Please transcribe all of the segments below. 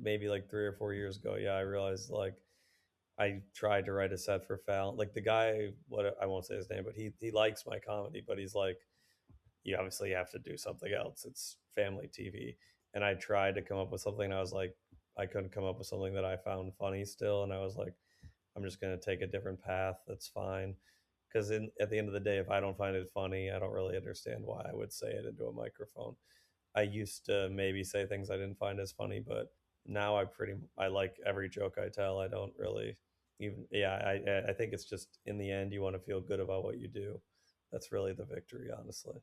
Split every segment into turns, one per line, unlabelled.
maybe like 3 or 4 years ago. Yeah, I realized like I tried to write a set for Fallon. Like the guy, what I won't say his name, but he likes my comedy, but he's like, you obviously have to do something else. It's family TV. And I tried to come up with something. And I was like, I couldn't come up with something that I found funny still. And I was like, I'm just going to take a different path. That's fine. Because at the end of the day, if I don't find it funny, I don't really understand why I would say it into a microphone. I used to maybe say things I didn't find as funny, but now I like every joke I tell. I don't really even, yeah, I think it's just in the end, you want to feel good about what you do. That's really the victory, honestly.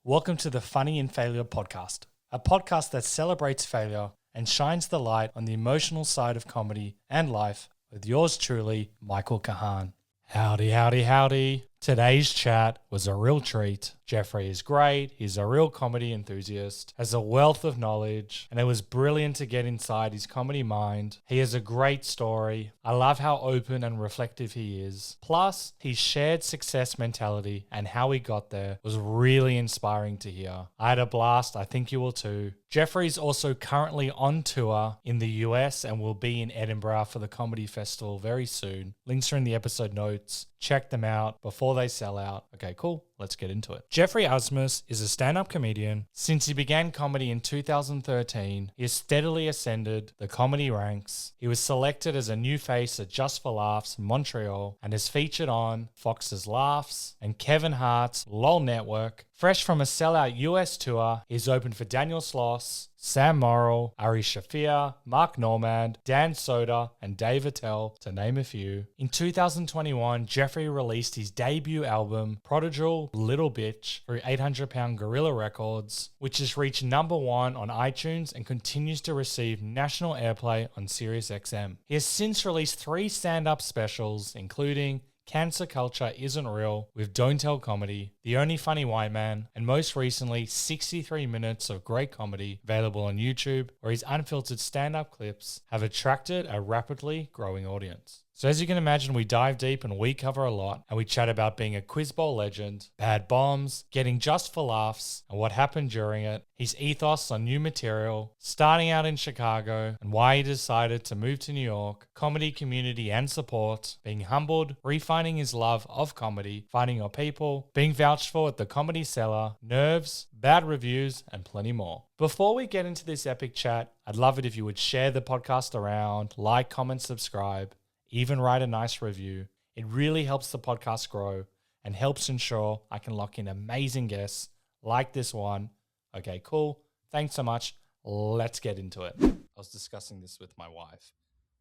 Welcome to the Funny in Failure podcast, a podcast that celebrates failure and shines the light on the emotional side of comedy and life with yours truly, Michael Kahan. Howdy, howdy, howdy. Today's chat was a real treat. Geoffrey is great. He's a real comedy enthusiast, has a wealth of knowledge, and it was brilliant to get inside his comedy mind. He has a great story. I love how open and reflective he is. Plus, his shared success mentality and how he got there was really inspiring to hear. I had a blast. I think you will too. Geoffrey's also currently on tour in the US and will be in Edinburgh for the Comedy Festival very soon. Links are in the episode notes. Check them out before they sell out. Okay, cool. Let's get into it. Geoffrey Asmus is a stand-up comedian. Since he began comedy in 2013, he has steadily ascended the comedy ranks. He was selected as a new face at Just For Laughs Montreal and is featured on Fox's Laughs and Kevin Hart's LOL Network. Fresh from a sellout US tour, he's opened for Daniel Sloss, Sam Morril, Ari Shaffir, Mark Normand, Dan Soder and Dave Attell, to name a few. In 2021, Geoffrey released his debut album, Prodigal Little Bitch, through 800 Pound Gorilla Records, which has reached #1 on iTunes and continues to receive national airplay on SiriusXM. He has since released 3 stand-up specials, including Cancer Culture Isn't Real with Don't Tell Comedy, The Only Funny White Man, and most recently 63 minutes of great comedy available on YouTube, where his unfiltered stand-up clips have attracted a rapidly growing audience. So as you can imagine, we dive deep and we cover a lot, and we chat about being a Quiz Bowl legend, bad bombs, getting Just For Laughs and what happened during it, his ethos on new material, starting out in Chicago and why he decided to move to New York, comedy community and support, being humbled, refining his love of comedy, finding your people, being vouched for at the Comedy Cellar, nerves, bad reviews, and plenty more. Before we get into this epic chat, I'd love it if you would share the podcast around, like, comment, subscribe, even write a nice review. It really helps the podcast grow and helps ensure I can lock in amazing guests like this one. Okay, cool. Thanks so much. Let's get into it. I was discussing this with my wife.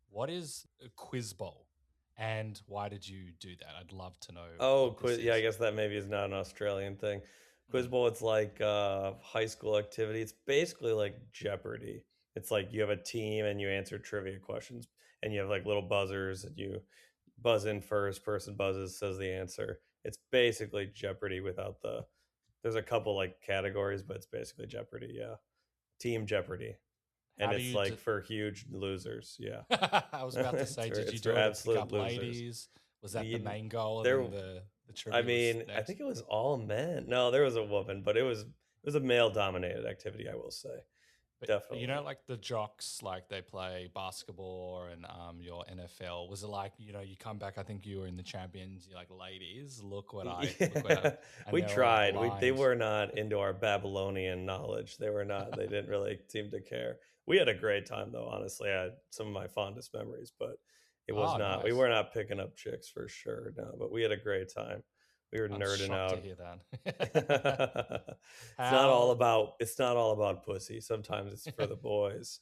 What is a quiz bowl and why did you do that? I'd love to know.
Oh, quiz. Yeah, I guess that maybe is not an Australian thing. Quiz Bowl, it's like high school activity. It's basically like Jeopardy. It's like you have a team and you answer trivia questions, and you have like little buzzers, and you buzz in first. Person buzzes, says the answer. It's basically Jeopardy without the. There's a couple like categories, but it's basically Jeopardy. Yeah, Team Jeopardy, and
How do
it's
you
like for huge losers. Yeah,
I was about to say, did you
it's
do
for
it to pick
absolute
up
losers.
ladies? Was that the
You-
main goal?
There,
And then the trivia
I mean,
was
I
next?
think it was all men. No, there was a woman, but it was a male dominated activity, I will say.
But
Definitely.
you know, like the jocks, like they play basketball and your NFL. Was it like, you know, you come back? I think you were in the champions. You're like, ladies, look what I. Look what I and
We
they were like
tried. They
blind.
were not into our Babylonian knowledge. They were not. They didn't really seem to care. We had a great time though. Honestly, I had some of my fondest memories, but it was
Oh,
not. We
nice.
were not picking up chicks for sure. No, but we had a great time. We were
I'm
nerding
shocked to
out.
hear that. How?
It's not all about pussy. Sometimes it's for the boys.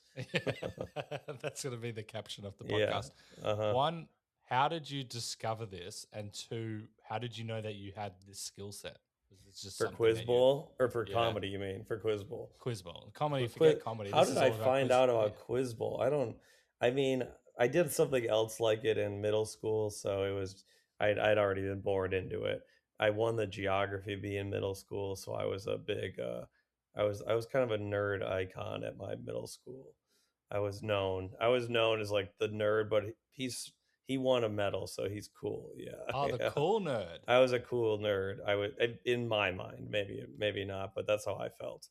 That's going to be the caption of the
Yeah.
podcast.
Uh-huh.
One, how did you discover this? And two, how did you know that you had this skill set? Was this just
For
something
Quiz
that
Bowl or for
Yeah.
comedy, you mean? For Quiz Bowl.
Quiz Bowl, comedy,
For
forget comedy.
How
This
did
is
I
all about
find
quiz.
out about Quiz Bowl? I mean, I did something else like it in middle school, so I'd already been bored into it. I won the geography bee in middle school, so I was a big I was kind of a nerd icon at my middle school. I was known as like the nerd, but he won a medal, so he's cool. Yeah,
Oh, the
yeah.
cool nerd.
I was a cool nerd. I would, in my mind, maybe not, but that's how I felt.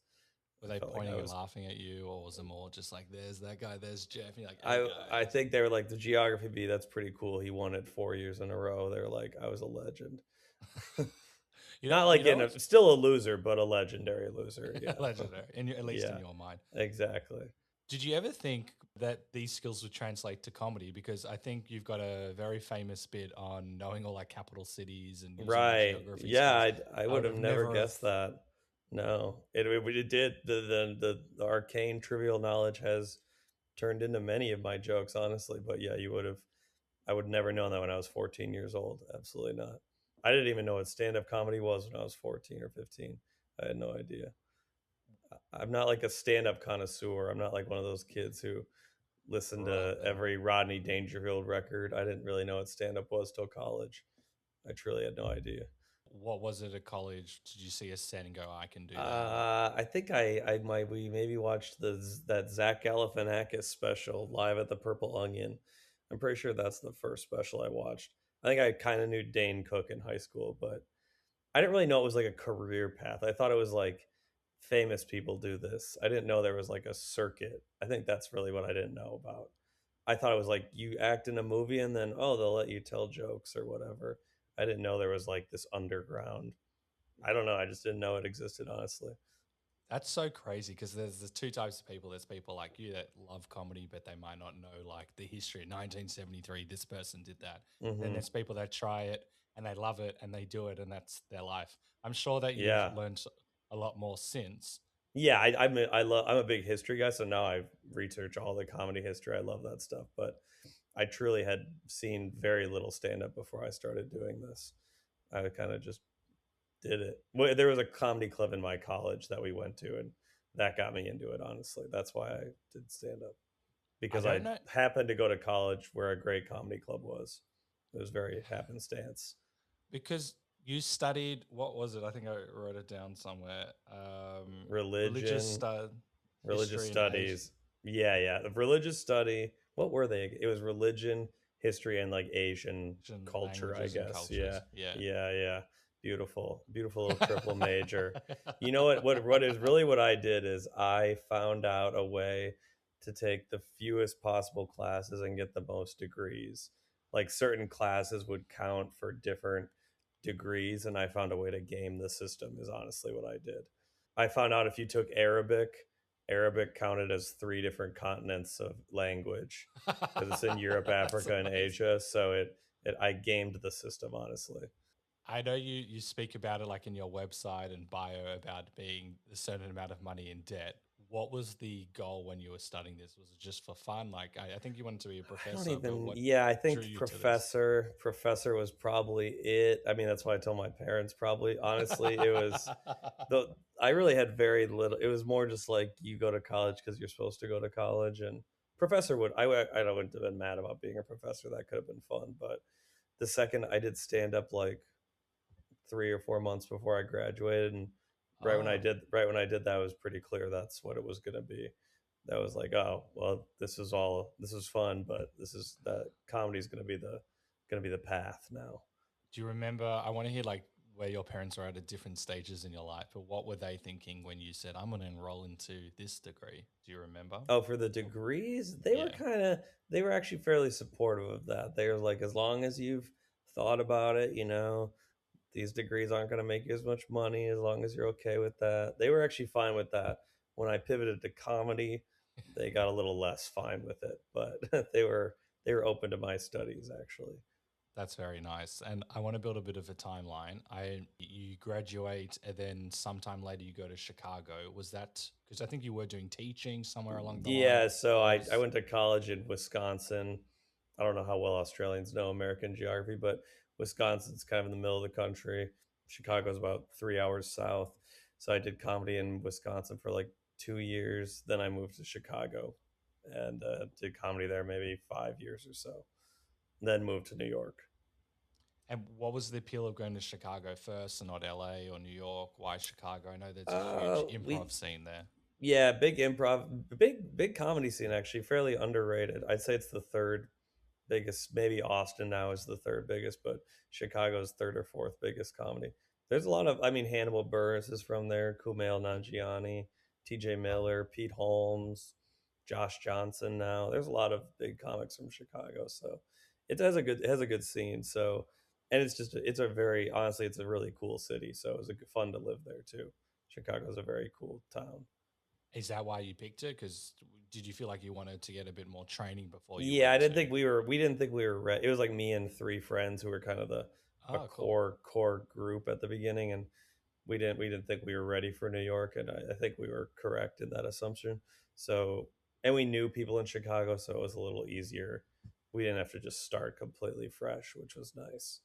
Were
I
they
felt like I
pointing and
was.
laughing at you, or was it more just like, "There's that guy, there's Jeff," and you're like, "Hey
I
guys."
think they were like the geography bee. That's pretty cool. He won it 4 years in a row. They're like, I was a legend. Not like
You know
in
what's
still a loser, but a legendary loser. Yeah,
legendary, at least in
yeah,
your mind.
exactly.
Did you ever think that these skills would translate to comedy? Because I think you've got a very famous bit on knowing all like capital cities and using your
Right.
geography
Yeah,
skills.
I
I
would
would
have
have
never
never have.
guessed that. No, it did. The arcane trivial knowledge has turned into many of my jokes, honestly. But yeah, you would have. I would never known that when I was 14 years old. Absolutely not. I didn't even know what stand up comedy was when I was 14 or 15. I had no idea. I'm not like a stand up connoisseur. I'm not like one of those kids who listen
Grew up
to
there.
every Rodney Dangerfield record. I didn't really know what stand up was till college. I truly had no idea.
What was it at college? Did you see a set and go, "I can do that"?
I think I might we maybe watched that Zach Galifianakis special live at the Purple Onion. I'm pretty sure that's the first special I watched. I think I kind of knew Dane Cook in high school, but I didn't really know it was like a career path. I thought it was like famous people do this. I didn't know there was like a circuit. I think that's really what I didn't know about. I thought it was like you act in a movie and then they'll let you tell jokes or whatever. I didn't know there was like this underground. I don't know. I just didn't know it existed, honestly.
That's so crazy because there's two types of people. There's people like you that love comedy, but they might not know like the history. 1973, this person did that. Then
Hmm.
there's people that try it and they love it and they do it and that's their life. I'm sure that you've
Yeah,
learned a lot more since.
yeah. I'm a big history guy, so now I research all the comedy history. I love that stuff, but I truly had seen very little stand up before I started doing this. I kind of just did it. Well, there was a comedy club in my college that we went to, and that got me into it. Honestly, that's why I did stand up
I
because I
don't know
happened to go to college where a great comedy club was. It was very happenstance.
because you studied, what was it? I think I wrote it down somewhere. Religious
Religion, religious
history and Asia.
studies. Yeah, yeah. The religious study. What were they? It was religion, history, and like Asian
Asian
culture, I
languages and
guess. Yeah,
cultures. Yeah.
yeah, yeah. Beautiful, beautiful little triple major. You know what? What is really what I did is I found out a way to take the fewest possible classes and get the most degrees. Like certain classes would count for different degrees, and I found a way to game the system. Is honestly what I did. I found out if you took Arabic counted as three different continents of language because it's in Europe,
That's
Africa, and
amazing.
Asia. So it I gamed the system honestly.
I know you speak about it like in your website and bio about being a certain amount of money in debt. What was the goal when you were studying this? Was it just for fun? Like I think you wanted to be a
I don't
professor, but
even.
what
Yeah, I
drew
think
you to this?
professor was probably it. I mean, that's why I told my parents. Probably honestly, it was the. I really had very little. It was more just like you go to college because you're supposed to go to college, and professor would. I wouldn't have been mad about being a professor. That could have been fun, but the second I did stand up, like 3 or 4 months before I graduated, and
Oh,
right when I did that, it was pretty clear that's what it was going to be. That was like, oh well, this is fun, but this is that comedy is going to be the path now.
do you remember? I want to hear like where your parents are at different stages in your life, but what were they thinking when you said, "I'm going to enroll into this degree"? Do you remember?
Oh, for the degrees,
Yeah.
they were actually fairly supportive of that. They were like, as long as you've thought about it, these degrees aren't going to make you as much money as long as you're okay with that. They were actually fine with that. When I pivoted to comedy, they got a little less fine with it, but they were open to my studies actually.
That's very nice. And I want to build a bit of a timeline. I You graduate and then sometime later you go to Chicago. Was that because I think you were doing teaching somewhere along the line?
Yeah, so
What
I
was
went to college in Wisconsin. I don't know how well Australians know American geography, but Wisconsin's kind of in the middle of the country. Chicago's about 3 hours south. So I did comedy in Wisconsin for like 2 years. Then I moved to Chicago and did comedy there maybe 5 years or so. Then moved to New York.
and what was the appeal of going to Chicago first and not LA or New York? Why Chicago? I know there's a huge
We
improv scene there.
Yeah, big improv, big comedy scene actually, fairly underrated. I'd say it's the third. biggest. Maybe Austin now is the third biggest, but Chicago's third or fourth biggest comedy. There's a lot of, I mean, Hannibal Buress is from there, Kumail Nanjiani, TJ Miller, Pete Holmes, Josh Johnson now. There's a lot of big comics from Chicago. So it has a good scene. So, and it's a very, honestly, it's a really cool city. So it was fun to live there too. Chicago's a very cool town.
Is that why you picked it? Because did you feel like you wanted to get a bit more training before you
Yeah, I
went
didn't
to?
think we didn't think we were ready. It was like me and three friends who were kind of a
Oh, cool.
core group at the beginning, and we didn't think we were ready for New York, and I think we were correct in that assumption. So, and we knew people in Chicago, so it was a little easier. We didn't have to just start completely fresh, which was nice.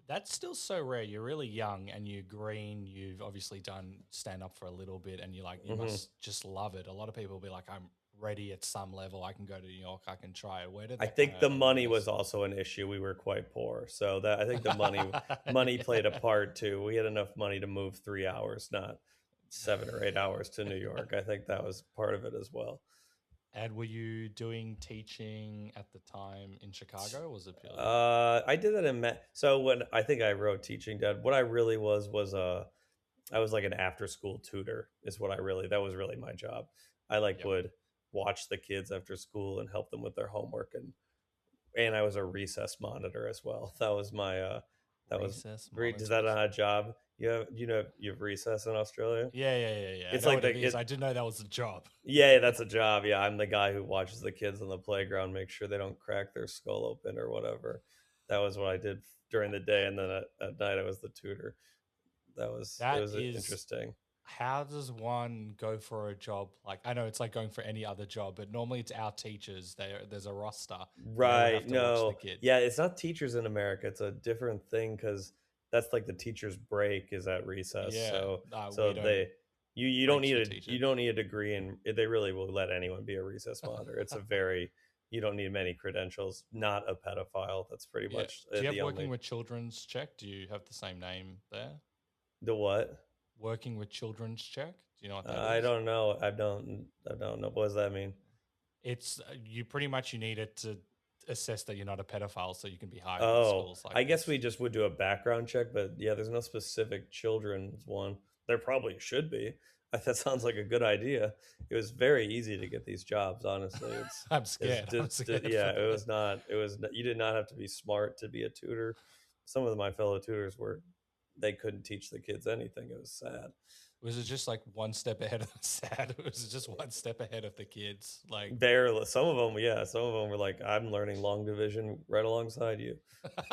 That's still so rare. You're really young and you're green. You've obviously done stand up for a little bit and you
Hmm.
must just love it. A lot of people will be like, I'm ready at some level. I can go to New York. I can try it. Where did
I
that kind
think the
of
money was
awareness?
also an issue. We were quite poor, so that I think the money played a
Yeah.
part too. We had enough money to move 3 hours, not 7 or 8 hours to New York. I think that was part of it as well.
And were you doing teaching at the time in Chicago? Or was it purely?
I did that so when I think I wrote Teaching Dead, what I really was I was like an after school tutor is what I really that was really my job. I like
Yep.
would watch the kids after school and help them with their homework, and I was a recess monitor as well. That was my that was
Recess
Is that
monitors.
not a job? You have recess in Australia?
Yeah. I
It's
know
like
what it is. I didn't know that was a job.
yeah, that's a job. Yeah, I'm the guy who watches the kids on the playground, make sure they don't crack their skull open or whatever. That was what I did during the day, and then at night I was the tutor. It
That
was
is,
interesting.
how does one go for a job? Like, I know it's like going for any other job, but normally it's our teachers. There's a roster and they would
Right.
have to watch the
No.
kids.
Yeah, it's not teachers in America. It's a different thing because that's like the teacher's break is at recess.
Yeah,
So
we don't
you don't
breaks
need
for teachers.
you don't need a degree, and they really will let anyone be a recess monitor. It's a very you don't need many credentials. Not a pedophile. That's pretty
Yeah.
much
Do you have
the
working
only
with children's check? Do you have the same name there?
the what?
Working with children's check. Do you know what that
I
is?
don't know. I don't know. What does that mean?
It's you pretty much you need it to assess that you're not a pedophile, so you can be hired in
Oh,
schools like
I guess
this.
we just would do a background check, but yeah, there's no specific children's one. There probably should be. That sounds like a good idea. It was very easy to get these jobs, honestly.
I'm scared. I'm scared for
Yeah,
that.
you did not have to be smart to be a tutor. Some of my fellow tutors they couldn't teach the kids anything. It was sad.
Was it just like one step ahead of the sad? Was it just one step ahead of the kids? Like,
Barely. Some of them, yeah, some of them were like, I'm learning long division right alongside you.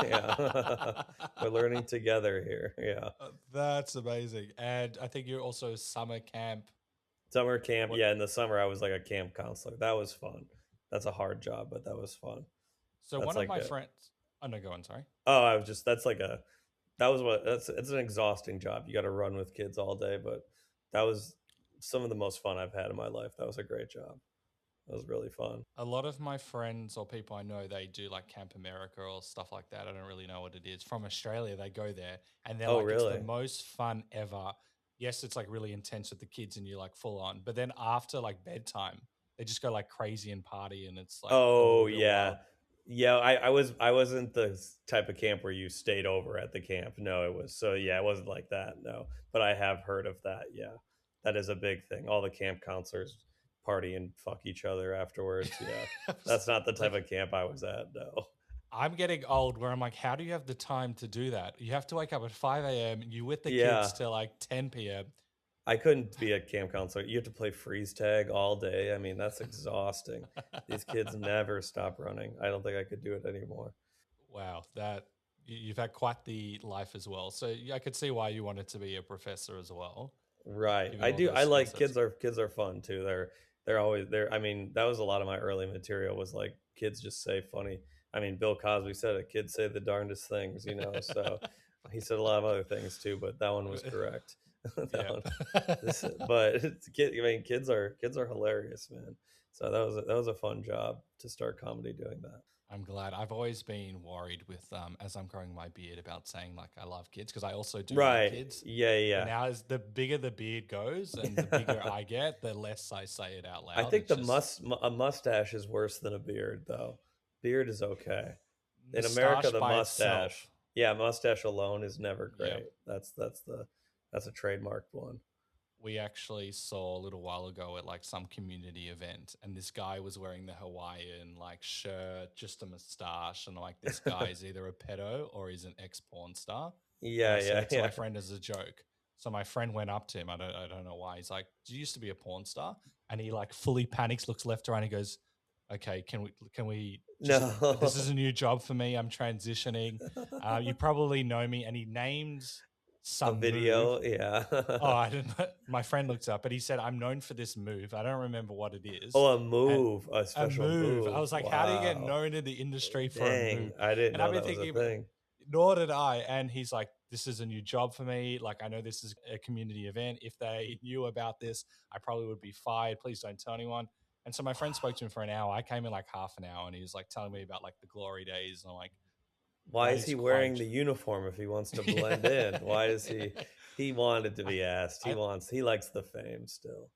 Yeah. We're learning together here. Yeah.
that's amazing. And I think you're also summer camp.
Summer camp,
What?
yeah. In the summer, I was like a camp counselor. That was fun. That's a hard job, but that was fun.
So
That's
one of
like
my
a
friends. Oh no, go on. Sorry.
oh, I was just that's like a that was what that's it's an exhausting job. You got to run with kids all day, but that was some of the most fun I've had in my life. That was a great job. That was really fun.
A lot of my friends or people I know, they do like Camp America or stuff like that. I don't really know what it is. From Australia, they go there and they're
Oh,
like, it's the
really?
most fun ever. Yes, it's like really intense with the kids and you're like full on. But then after like bedtime, they just go like crazy and party and it's like a little
Oh,
bit
yeah.
wild.
Yeah, I wasn't the type of camp where you stayed over at the camp. No, it was so yeah, it wasn't like that. No, but I have heard of that. Yeah, that is a big thing. All the camp counselors party and fuck each other afterwards. Yeah, that's not the type
Like,
of camp I was at. No.
I'm getting old where I'm like, how do you have the time to do that? You have to wake up at 5 a.m. You with the kids
Yeah,
till like 10 p.m.
I couldn't be a camp counselor. You have to play freeze tag all day. I mean, that's exhausting. These kids never stop running. I don't think I could do it anymore.
Wow, that you've had quite the life as well. So I could see why you wanted to be a professor as well,
Right.
given
I
all
do.
those
I
skill
like
sets.
kids are fun too. They're always there. I mean, that was a lot of my early material was like kids just say funny. I mean, Bill Cosby said it, kids say the darndest things, So he said a lot of other things too, but that one was correct. That
Yep.
one but I mean, kids are hilarious, man. So that was a fun job to start comedy doing that.
I'm glad. I've always been worried with as I'm growing my beard about saying like I love kids because I also do like
Right.
kids. But
Yeah,
now as the bigger the beard goes and the bigger
yeah.
I get, the less I say it out
I
loud.
think
It's just
a mustache is worse than a beard though. Beard is okay. In America,
Moustache
the
by
mustache,
itself.
yeah, mustache alone is never
Yeah.
great. That's a trademarked one.
We actually saw a little while ago at like some community event, and this guy was wearing the Hawaiian like shirt, just a mustache, and like this guy is either a pedo or he's an ex porn star. And
Yeah,
I said
yeah,
it to
yeah.
my friend as a joke. So my friend went up to him. I don't know why. He's like, "Do you used to be a porn star?" And he like fully panics, looks left to right, and he goes, "Okay, can we just? This is
No.
a new job for me. I'm transitioning. You probably know me." And he named
A
some move.
video, yeah.
Oh, I didn't know. My friend looked up, but he said, "I'm known for this move. I don't remember what it is."
Oh, a
And
move, a
a
special
move. I
move.
was like, "How do you get
Wow.
known in the industry for a
Dang,
move?"
I didn't
And I've
know
been
that was a
thinking,
thing.
nor did I. And he's like, "This is a new job for me. Like, I know this is a community event. If they knew about this, I probably would be fired. Please don't tell anyone." And so my friend spoke to him for an hour. I came in like half an hour, and he was like telling me about like the glory days. And I'm like,
Why
that
is
is
he
quite.
wearing the uniform if he wants to blend in?
Yeah.
Why does he wanted to
I,
be asked.
I,
He likes the fame still.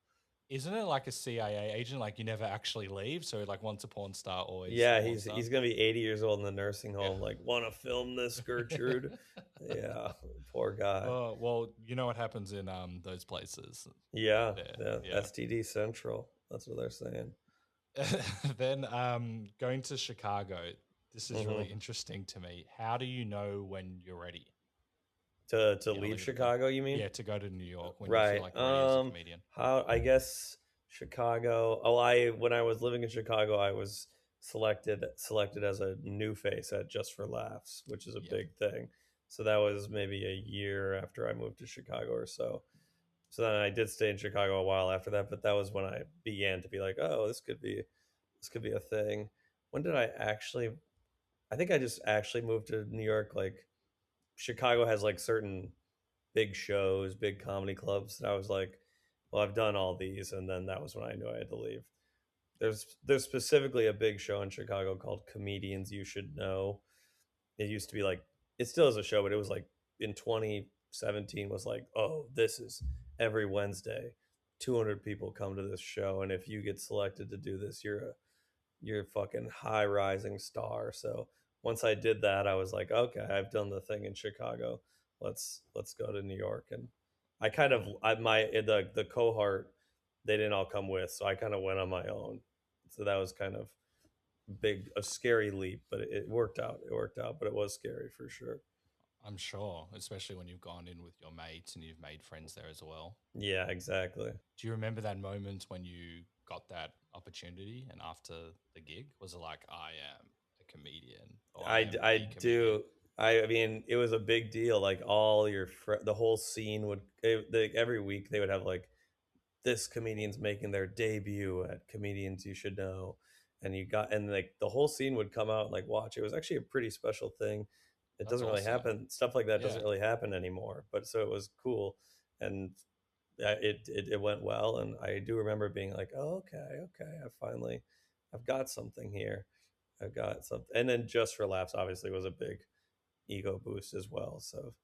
Isn't it like a CIA agent? Like you never actually leave. So like once a porn star, always a
Yeah,
porn
he's
star.
gonna be 80 years old in the nursing
Yeah.
home. Like, want to film this, Gertrude? Yeah, poor guy.
Oh well, you know what happens in those places.
Yeah,
There,
yeah,
yeah.
STD Central. That's what they're saying.
Then going to Chicago. This is really
Hmm.
interesting to me. How do you know when you're ready?
To
You know,
leave
leave it.
Chicago, you mean?
Yeah, to go to New York when you feel
Right.
like you're ready as a comedian.
How I guess Chicago. Oh, I when I was living in Chicago, I was selected as a new face at Just for Laughs, which is a
Yep.
big thing. So that was maybe a year after I moved to Chicago or so. So then I did stay in Chicago a while after that, but that was when I began to be like, oh, this could be a thing. When did I actually? I think I just actually moved to New York. Like Chicago has like certain big shows, big comedy clubs. And I was like, well, I've done all these, and then that was when I knew I had to leave. There's specifically a big show in Chicago called Comedians You Should Know. It used to be like it still is a show, but it was like in 2017 was like, oh, this is every Wednesday. 200 people come to this show, and if you get selected to do this, you're a fucking high rising star. So once I did that, I was like, okay, I've done the thing in Chicago. Let's go to New York. And I kind of the cohort they didn't all come with, so I kind of went on my own. So that was kind of a scary leap, but it worked out. It worked out, but it was scary for sure.
I'm sure, especially when you've gone in with your mates and you've made friends there as well.
Yeah, exactly.
Do you remember that moment when you got that opportunity and after the gig, was it like, I am a comedian or I am
I
the comedian?
do. I mean, it was a big deal. Like the whole scene every week they would have like this comedian's making their debut at Comedians You Should Know, and like the whole scene would come out and like watch. It was actually a pretty special thing. It
That's
doesn't really
awesome.
happen. Stuff like that
Yeah.
doesn't really happen anymore. But so it was cool, and it went well. And I do remember being like, oh, okay, I've got something here. I've got something. And then Just for Laughs obviously was a big ego boost as well. So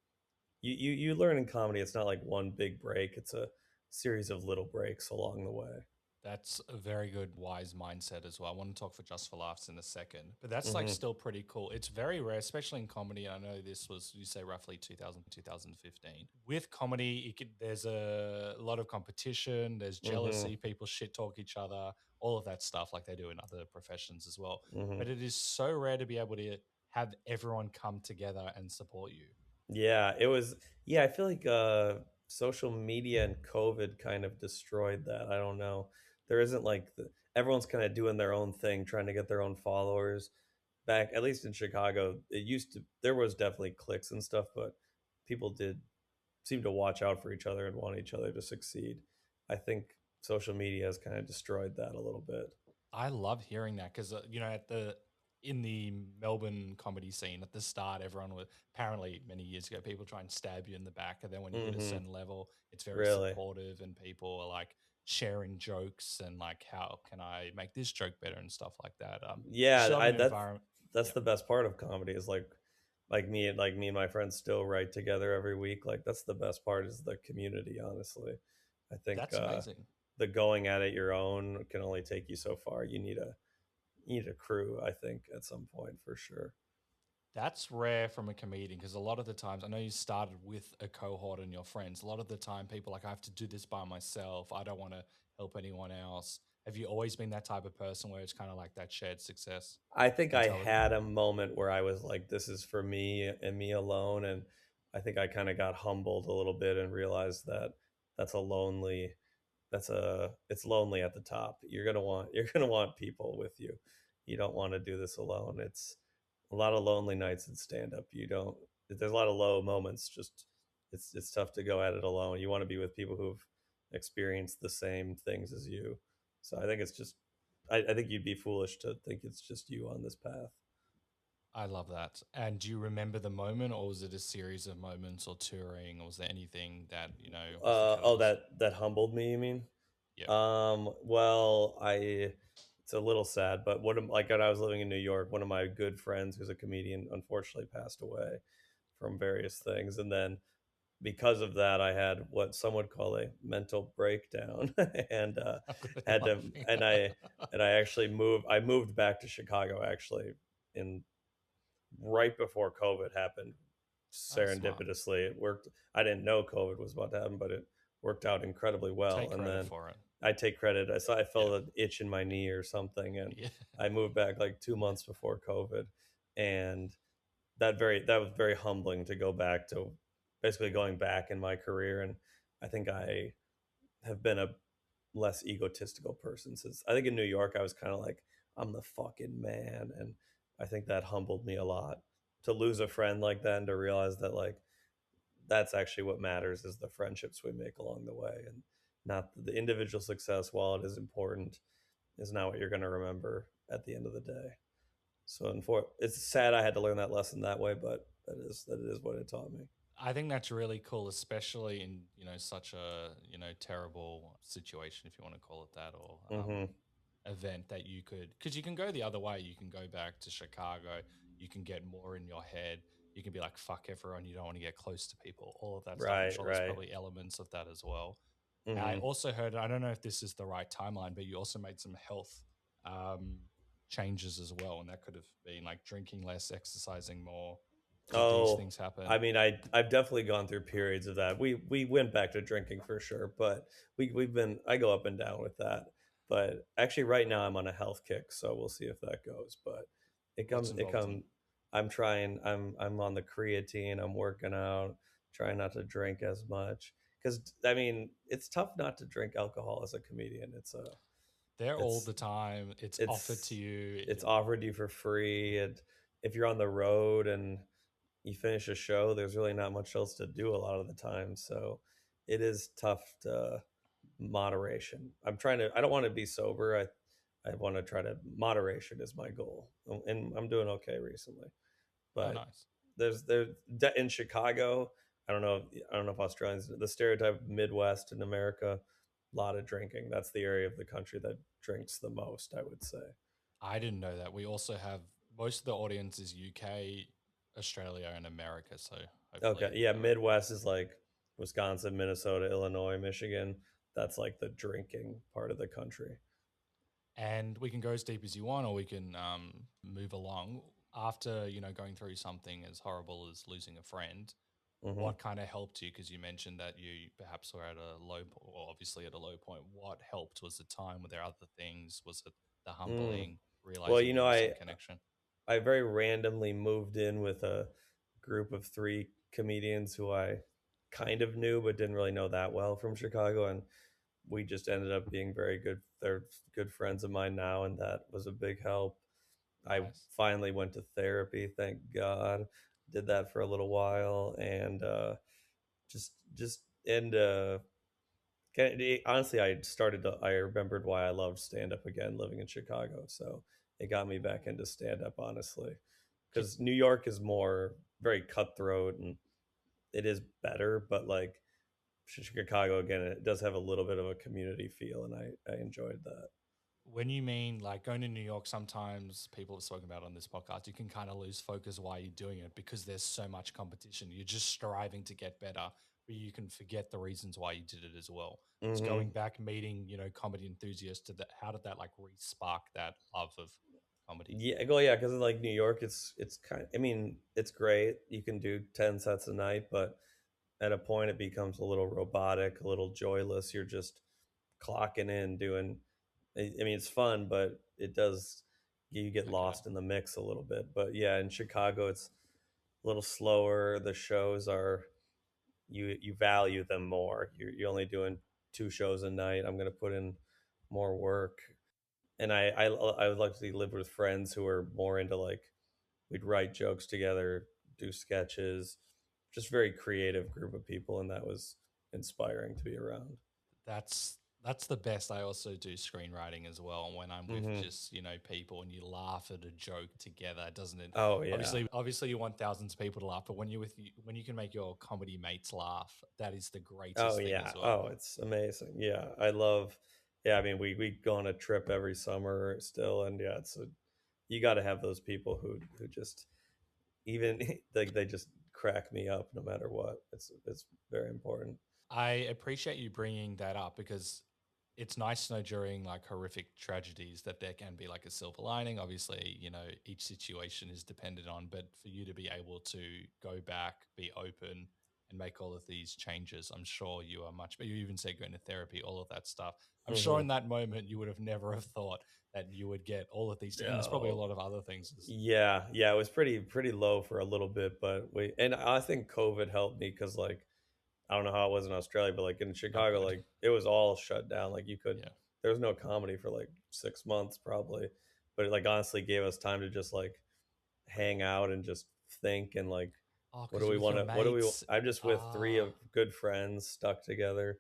you learn in comedy it's not like one big break, it's a series of little breaks along the way.
That's a very good, wise mindset as well. I want to talk for Just for Laughs in a second, but that's like
Hmm.
still pretty cool. It's very rare, especially in comedy. I know this was, you say, roughly 2000, 2015. With comedy, there's a lot of competition, there's
Hmm.
jealousy, people shit talk each other, all of that stuff like they do in other professions as well.
Hmm.
But it is so rare to be able to have everyone come together and support you.
Yeah, it was. Yeah, I feel like social media and COVID kind of destroyed that. I don't know. There isn't like everyone's kind of doing their own thing, trying to get their own followers. Back, at least in Chicago, it used to. There was definitely cliques and stuff, but people did seem to watch out for each other and want each other to succeed. I think social media has kind of destroyed that a little bit.
I love hearing that because you know in the Melbourne comedy scene at the start, everyone was apparently many years ago people try and stab you in the back, and then when you hit a
Hmm.
certain level, it's very
Really?
supportive, and people are like sharing jokes and like how can I make this joke better and stuff like that. You
Yeah,
still have
I
an environment.
that's
Yep,
the best part of comedy is like me and my friends still write together every week. Like that's the best part is the community, honestly. I think
that's amazing.
the going at it your own can only take you so far. you need a crew, I think, at some point for sure.
That's rare from a comedian because a lot of the times, I know you started with a cohort and your friends. A lot of the time, people are like, I have to do this by myself. I don't want to help anyone else. Have you always been that type of person where it's kind of like that shared success
I think I
mentality?
had a moment where I was like, this is for me and me alone. And I think I kind of got humbled a little bit and realized that that's a lonely, it's lonely at the top. You're gonna want people with you. You don't want to do this alone. It's a lot of lonely nights in stand up. You don't, there's a lot of low moments. Just, it's tough to go at it alone. You want to be with people who've experienced the same things as you. So I think it's just, I think you'd be foolish to think it's just you on this path.
I love that. And do you remember the moment, or was it a series of moments or touring, or was there anything that, was the
Oh,
catalyst?
that humbled me, you mean?
Yeah.
Well, it's a little sad, but like when I was living in New York, one of my good friends who's a comedian unfortunately passed away from various things, and then because of that, I had what some would call a mental breakdown, and
I'm good at
had to,
laughing.
and I actually moved. I moved back to Chicago actually in right before COVID happened.
Oh, smart.
Serendipitously, it worked. I didn't know COVID was about to happen, but it worked out incredibly well.
Take
And
credit
then
for it.
I take credit. I saw I
Yeah.
felt an itch in my knee or something, and
Yeah.
I moved back like 2 months before COVID, and that was very humbling to go back to, basically going back in my career. And I think I have been a less egotistical person since. I think in New York I was kind of like, I'm the fucking man, and I think that humbled me a lot to lose a friend like that and to realize that like that's actually what matters is the friendships we make along the way, and not the individual success, while it is important, is not what you're going to remember at the end of the day. So it's sad I had to learn that lesson that way, but that is what it taught me.
I think that's really cool, especially in such a terrible situation, if you want to call it that, or
Hmm.
event that you could, because you can go the other way. You can go back to Chicago. You can get more in your head. You can be like, fuck everyone. You don't want to get close to people. All of that stuff. I'm
Right,
sure there's
right.
probably elements of that as well. I
Hmm.
also heard, I don't know if this is the right timeline, but you also made some health um, changes as well. And that could have been like drinking less, exercising more. Did these
Oh,
things happen?
I mean, I've definitely gone through periods of that. We went back to drinking for sure, but we've been, I go up and down with that. But actually, right now I'm on a health kick, so we'll see if that goes. But
What's
it
involved in?
comes. I'm trying. I'm on the creatine. I'm working out, trying not to drink as much because I mean it's tough not to drink alcohol as a comedian.
There all
It's
the time. It's offered to
it's
you.
it's offered you for free, and if you're on the road and you finish a show, there's really not much else to do a lot of the time. So it is tough to moderation. I don't want to be sober. I want to try to, moderation is my goal. And I'm doing okay recently.
Oh,
But
nice.
in Chicago, I don't know if Australians, the stereotype of Midwest in America, a lot of drinking. That's the area of the country that drinks the most, I would say.
I didn't know that. We also have most of the audience is UK, Australia, and America. So
Okay.
hopefully,
Yeah, Midwest is like Wisconsin, Minnesota, Illinois, Michigan. That's like the drinking part of the country.
and we can go as deep as you want, or we can move along. After going through something as horrible as losing a friend,
Hmm.
what kind of helped you? Because you mentioned that you perhaps were at a low, or obviously at a low point. What helped? Was the time? Were there other things? Was it the
Mm.
humbling,
Well,
realizing there was some connection?
I very randomly moved in with a group of three comedians who I kind of knew but didn't really know that well from Chicago, and we just ended up being very good. They're good friends of mine now, and that was a big help. I
Nice.
finally went to therapy, thank God. Did that for a little while, and just and honestly, I remembered why I loved stand up again, living in Chicago. So it got me back
Ooh.
into stand up, honestly,
Could
because New York is more very cutthroat and it is better, but like Chicago again, it does have a little bit of a community feel, and I enjoyed that.
When you mean like going to New York, sometimes people have spoken about on this podcast, you can kind of lose focus while you're doing it because there's so much competition. You're just striving to get better, but you can forget the reasons why you did it as well. Was
Hmm.
going back, meeting, comedy enthusiasts, how did that like re-spark that love of comedy?
Yeah, go yeah, because like New York, it's kind. I mean, it's great. You can do 10 sets a night, but at a point it becomes a little robotic, a little joyless. You're just clocking in, doing. I mean, it's fun, but it does you get
Okay.
lost in the mix a little bit. But yeah, in Chicago, it's a little slower. The shows are you value them more. You're only doing 2 shows a night. I'm going to put in more work, and I would like to live with friends who are more into like we'd write jokes together, do sketches, just very creative group of people, and that was inspiring to be around.
That's the best. I also do screenwriting as well. When I'm with
Hmm.
just, people and you laugh at a joke together, doesn't it?
Oh yeah.
Obviously you want thousands of people to laugh, but when you can make your comedy mates laugh, that is the
Oh
greatest thing
yeah.
as well.
Oh, it's amazing. Yeah, I love. Yeah, I mean, we go on a trip every summer still, and yeah, you got to have those people who just even like they just crack me up no matter what. It's very important.
I appreciate you bringing that up because it's nice to know during like horrific tragedies that there can be like a silver lining. Obviously, each situation is dependent on, but for you to be able to go back, be open, and make all of these changes, I'm sure you are much. But you even said going to therapy, all of that stuff. I'm sure
Hmm.
in that moment you would have never have thought that you would get all of these, and there's probably a
No.
lot of other things.
Yeah, yeah, it was pretty low for a little bit, but and I think COVID helped me because like I don't know how it was in Australia, but like in
Oh,
Chicago,
good.
like it was all shut down. Like
Yeah.
there was no comedy for like 6 months probably, but it like honestly gave us time to just like hang out and just think and like,
Oh,
what do
because you're
we
with
want
your
to, what do we,
mates.
I'm just with three
Ah,
of good friends stuck together.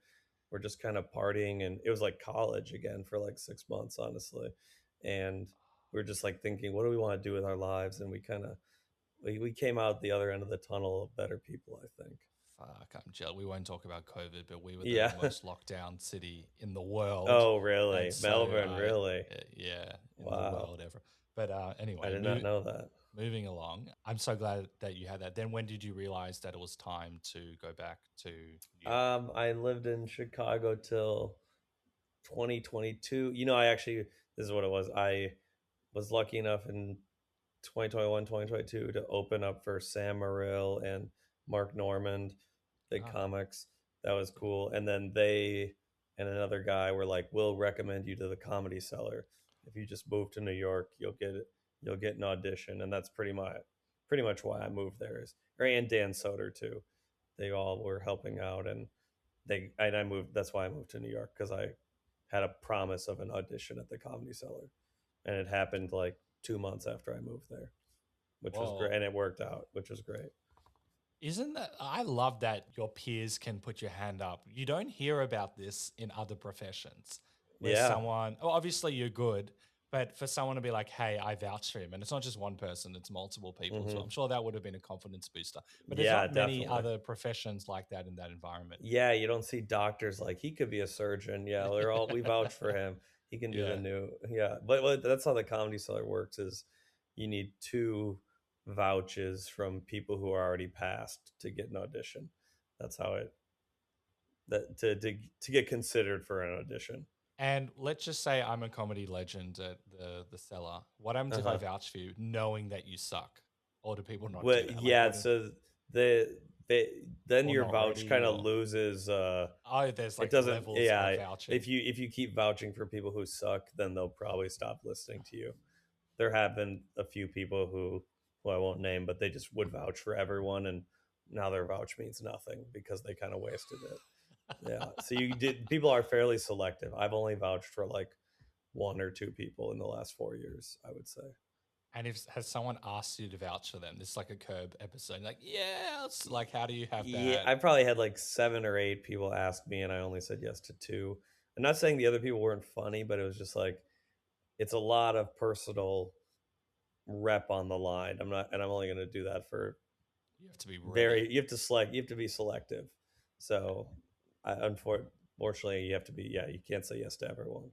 We're just kind of partying and it was like college again for like 6 months, honestly. And we are just like thinking, what do we want to do with our lives? And we came out the other end of the tunnel of better people, I think.
fuck, I'm jealous. We won't talk about COVID, but we were the
Yeah.
most locked down city in the world,
Oh,
and
really?
so
Melbourne, really?
yeah, in the
Wow.
world ever. But
I
anyway,
did not know that.
moving along. I'm so glad that you had that. Then when did you realize that it was time to go back to New York?
I lived in Chicago till 2022. I actually, this is what it was. I was lucky enough in 2021, 2022 to open up for Sam Morril and Mark Normand, big
Ah,
comics. That was
yeah.
cool. And then they and another guy were like, "We'll recommend you to the Comedy Cellar. If you just move to New York, you'll get an audition." And that's pretty much why I moved there. And Dan Soder too. They all were helping out, and I moved. That's why I moved to New York because I had a promise of an audition at the Comedy Cellar, and it happened like 2 months after I moved there, which was great,
Whoa.
and it worked out, which was great.
Isn't that, I love that your peers can put your hand up. You don't hear about this in other professions where
Yeah.
someone, oh, obviously you're good, but for someone to be like, hey, I vouch for him. And it's not just one person, it's multiple people as well.
Hmm.
I'm sure that would have been a confidence booster. But there's
Yeah,
not many
definitely.
other professions like that in that environment.
Yeah, you don't see doctors like he could be a surgeon. Yeah, we vouch for him. He can do the
Yeah.
new. Yeah, but that's how the Comedy Cellar works. Is you need two vouches from people who are already passed to get an audition. That's how it that to get considered for an audition.
And let's just say I'm a comedy legend at the cellar. What happens
Uh
if I
huh.
vouch for you knowing that you suck? Or do people not do
Well,
that? Like,
yeah. So the they then
or
your
not
vouch
ready,
kind of
or
loses.
oh, there's
It
like
doesn't.
levels of
Yeah.
vouching.
If you keep vouching for people who suck, then they'll probably stop listening to you. There have been a few people who I won't name, but they just would vouch for everyone, and now their vouch means nothing because they kind of wasted it. Yeah. So you did. People are fairly selective. I've only vouched for like one or two people in the last 4 years, I would say.
And if has someone asked you to vouch for them, this is like a Curb episode. Like, yeah, it's like, how do you have
Yeah,
that?
I probably had like 7 or 8 people ask me, and I only said yes to two. I'm not saying the other people weren't funny, but it was just like it's a lot of personal rep on the line. I'm only going to do that for
You have to be ready.
very. You have to select. You have to be selective. So, unfortunately, you have to be. Yeah, you can't say yes to everyone.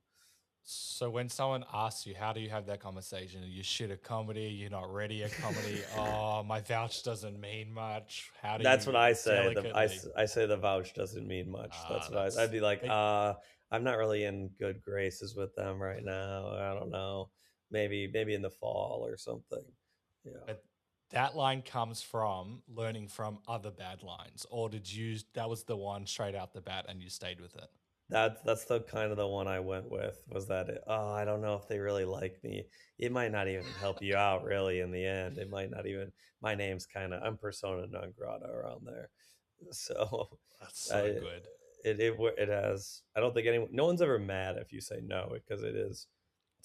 So when someone asks you, how do you have that conversation? You shit at comedy, you're not ready at comedy. Oh, my vouch doesn't mean much. How do
That's
you
what I say.
delicately?
I say the vouch doesn't mean much.
Ah,
That's what
that's
I'd be like.
but
I'm not really in good graces with them right now. I don't know. maybe in the fall or something. Yeah.
But that line comes from learning from other bad lines, or did you? That was the one straight out the bat, and you stayed with it.
That's the kind of the one I went with, was that oh, I don't know if they really like me. It might not even help you out really in the end. It might not even, my name's kind of, I'm persona non grata around there. So
That's
I
so good.
it has, I don't think anyone, no one's ever mad if you say no, because it's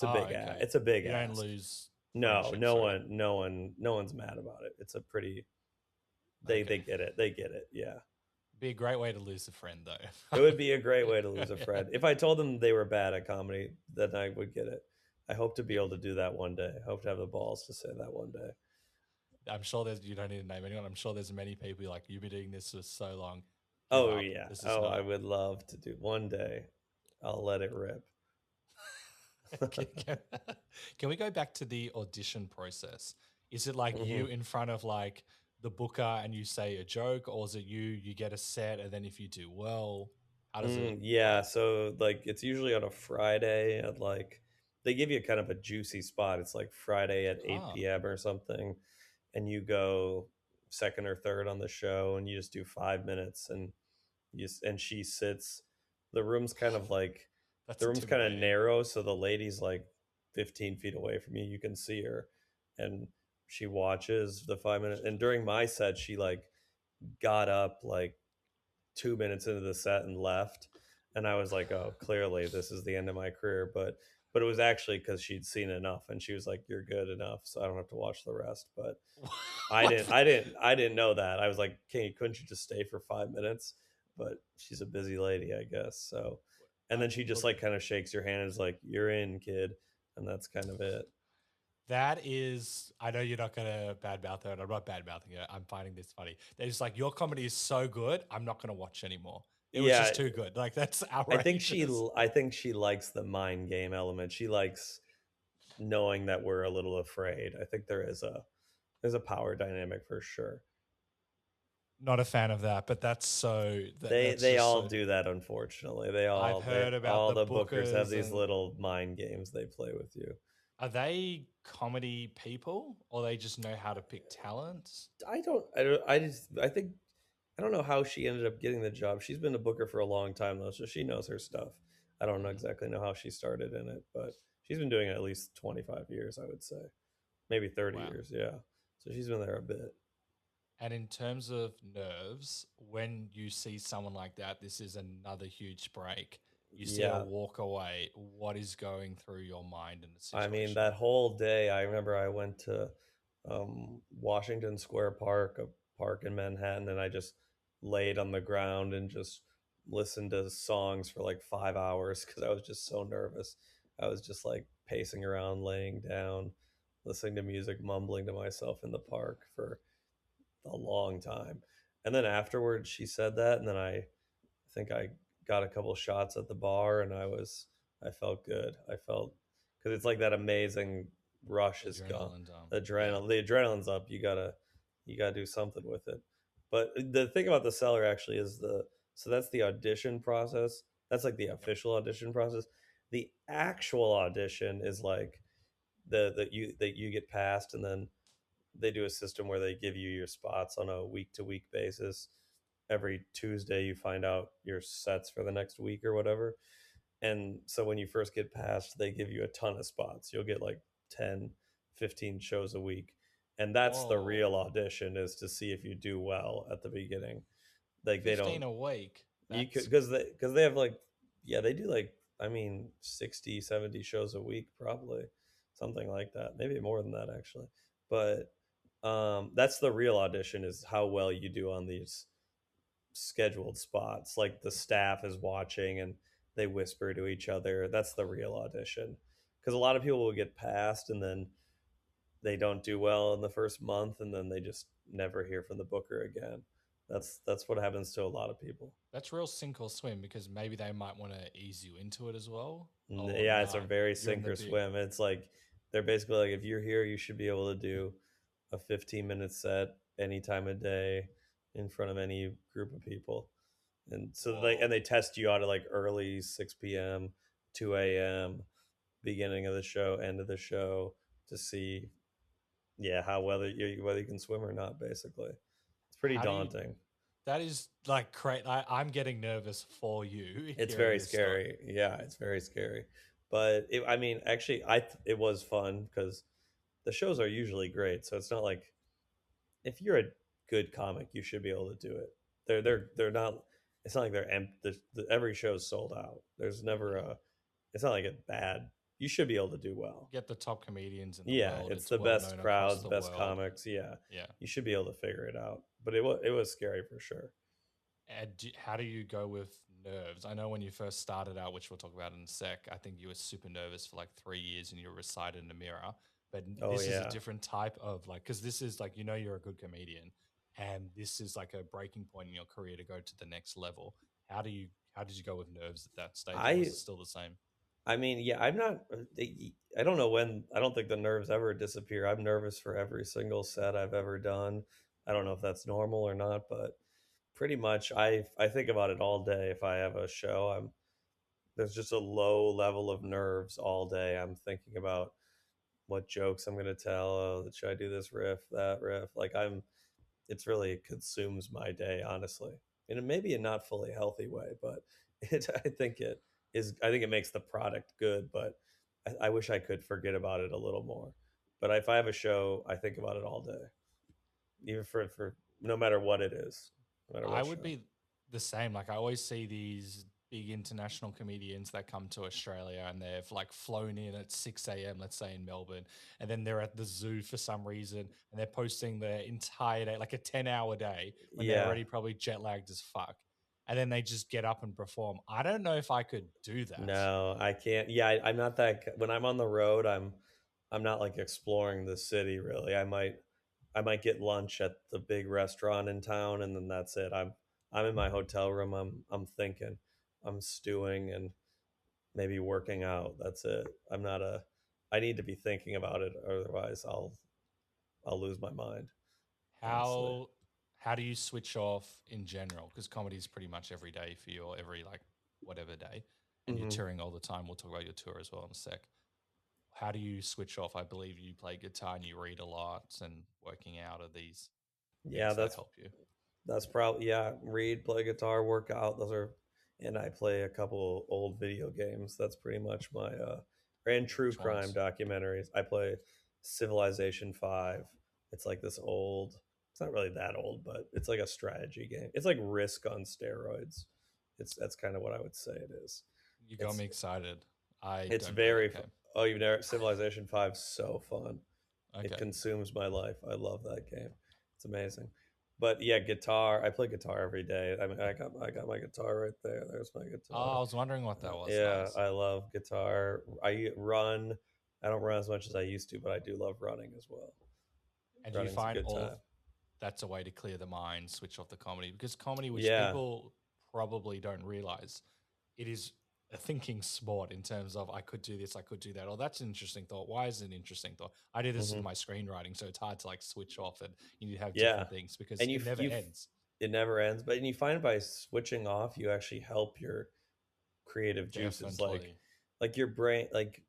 a
Oh,
big
okay.
it's a big
You don't
ask.
lose
No,
friendships or
no one's mad about it. It's a pretty, they
okay.
get it. They get it. Yeah.
Be a great way to lose a friend, though.
It would be a great way to lose a
Yeah.
friend. If I told them they were bad at comedy, then I would get it. I hope to be able to do that one day. I hope to have the balls to say that one day.
I'm sure there's. You don't need to name anyone. I'm sure there's many people like you've been doing this for so long. Give
Oh
up.
yeah.
This is
Oh, I
not.
would love to do one day. I'll let it rip.
can, can, can we go back to the audition process? Is it like you
Mhm.
in front of like the booker and you say a joke, or is it you get a set and then if you do well, how does it
Yeah,
work?
so like it's usually on a Friday at like, they give you kind of a juicy spot. It's like Friday at 8
Ah,
p.m. or something, and you go second or third on the show, and you just do 5 minutes, and and she sits. The room's kind of like,
that's
the room's kind of
intimidating.
narrow, so the lady's like 15 feet away from you. You can see her, and she watches the 5 minutes. And during my set, she like got up like 2 minutes into the set and left, and I was like, oh, clearly this is the end of my career. But it was actually because she'd seen enough, and she was like, you're good enough, so I don't have to watch the rest. But
What?
I didn't know that. I was like, couldn't you just stay for 5 minutes? But she's a busy lady, I guess. So, and then she just
Look,
like kind of shakes your hand and is like, you're in, kid. And that's kind of it.
that is, I know you're not going to badmouth her, and I'm not badmouthing her. I'm finding this funny. They're just like, your comedy is so good, I'm not going to watch anymore. It was
Yeah,
just too good. Like, that's
I
outrageous.
think she likes the mind game element. She likes knowing that we're a little afraid. I think there's a power dynamic for sure.
Not a fan of that, but that's so, that's
They
just
all
so.
do that, unfortunately.
I've
They
heard about
all
the
the bookers have
bookers
these
and
little mind games they play with you.
are they comedy people or they just know how to pick talent?
I think, I don't know how she ended up getting the job. She's been a booker for a long time though, so she knows her stuff. I don't know
Mm,
exactly know how she started in it, but she's been doing it at least 25 years, I would say. Maybe 30
wow.
years, yeah. So she's been there a bit.
And in terms of nerves, when you see someone like that, this is another huge break. You see her
Yeah.
walk away. What is going through your mind in the
I mean,
situation?
that whole day, I remember I went to Washington Square Park, a park in Manhattan, and I just laid on the ground and just listened to songs for like 5 hours because I was just so nervous. I was just like pacing around, laying down, listening to music, mumbling to myself in the park for a long time. And then afterwards, she said that, and then I think I got a couple shots at the bar, and I felt good. I felt, because it's like that amazing rush is gone.
Adrenaline dump. Yeah.
The adrenaline's up. You gotta do something with it. But the thing about the cellar actually is so that's the audition process. That's like the
Yep.
official audition process. The actual audition is like that you get passed, and then they do a system where they give you your spots on a week to week basis. Every Tuesday, you find out your sets for the next week or whatever. And so when you first get passed, they give you a ton of spots. You'll get like 10, 15 shows a week. And that's the real
Whoa.
audition, is to see if you do well at the beginning. Like they
15
don't,
a week.
you could,
That's
because they have like, yeah, they do like, I mean, 60, 70 shows a week, probably something like that, maybe more than that actually. But that's the real audition, is how well you do on these scheduled spots. Like the staff is watching and they whisper to each other. That's the real audition, because a lot of people will get passed and then they don't do well in the first month, and then they just never hear from the booker again. That's what happens to a lot of people.
that's real sink or swim because maybe they might want to ease you into it as well. Or
Yeah, it's a
nah,
very
you're in
sink
the
or
big.
swim. It's like they're basically like, if you're here, you should be able to do a 15-minute set any time of day in front of any group of people. And so
Whoa.
they test you out at like early 6 p.m., 2 a.m., beginning of the show, end of the show, to see, yeah, how whether you can swim or not. Basically, it's pretty
How do you?
daunting.
That is like great. I'm getting nervous for you
It's
hearing
very
this story.
scary. Yeah, it's very scary. But I mean, actually, it was fun because the shows are usually great. So it's not like, if you're a good comic, you should be able to do it. They're not. It's not like they're empty. Every show's sold out. There's never
Yeah.
a. It's not like it's bad. You should be able to do well.
Get the top comedians in the
Yeah,
world.
it's
It's
the
well
best
known across
crowds,
the
best
world.
comics. Yeah,
Yeah.
you should be able to figure it out. But it was scary for sure.
And how do you go with nerves? I know when you first started out, which we'll talk about in a sec, I think you were super nervous for like 3 years and you recited in a mirror. But
Oh
this is a
yeah,
different type of like, because this is like, you're a good comedian, and this is like a breaking point in your career to go to the next level. How did you go with nerves at that stage, or was
I
it still the same?
I mean, yeah, I'm not. I don't know when. I don't think the nerves ever disappear. I'm nervous for every single set I've ever done. I don't know if that's normal or not, but pretty much I think about it all day. If I have a show, there's just a low level of nerves all day. I'm thinking about what jokes I'm gonna tell. Oh, should I do this riff, that riff? Like it's really, it consumes my day, honestly, in a maybe a not fully healthy way, but I think it makes the product good, but I wish I could forget about it a little more. But if I have a show, I think about it all day, even for no matter what it is, no matter
I
what
would
show.
be the same. Like I always see these big international comedians that come to Australia and they've like flown in at 6 a.m., let's say in Melbourne, and then they're at the zoo for some reason and they're posting their entire day, like a 10-hour day when they're
Yeah,
already probably jet lagged as fuck. And then they just get up and perform. I don't know if I could do that.
no, I can't. Yeah, I'm not that. When I'm on the road, I'm not like exploring the city really. I might get lunch at the big restaurant in town, and then that's it. I'm in my hotel room. I'm thinking, I'm stewing, and maybe working out. That's it. I'm not a. I need to be thinking about it, otherwise I'll lose my mind. Honestly.
How how do you switch off in general? Because comedy is pretty much every day for you, or every like whatever day, and you're
Hmm.
touring all the time. We'll talk about your tour as well in a sec. How do you switch off? I believe you play guitar and you read a lot, and working out are these
Yeah,
things that
that's
help you.
That's probably, yeah. Read, play guitar, work out. Those are, and I play a couple old video games. That's pretty much my and true
Which
crime
ones?
documentaries. I play Civilization 5. It's like this old. It's not really that old, but it's like a strategy game. It's like Risk on steroids. That's kind of what I would say it is.
You got
It's
me excited. I
it's
don't play
very.
that game.
Oh, you've never Civilization 5 is so fun. It
Okay.
consumes my life. I love that game. It's amazing. But yeah, guitar. I play guitar every day. I mean, I got my guitar right there. There's my
Oh, I
guitar.
was wondering what that was.
Yeah,
Nice.
I love guitar. I run. I don't run as much as I used to, but I do love running as well.
And do you
Running's a
find
good
all of
time.
that's a way to clear the mind, switch off the comedy? Because comedy, which
Yeah.
people probably don't realize, it is a thinking sport in terms of I could do this, I could do that. Oh, that's an interesting thought. Why is it an interesting thought? I do this in
Hmm.
my screenwriting, so it's hard to like switch off and you need to have
Yeah.
different things because
And
it never ends.
it never ends. But you find by switching off, you actually help your creative juices,
Definitely.
like your brain, like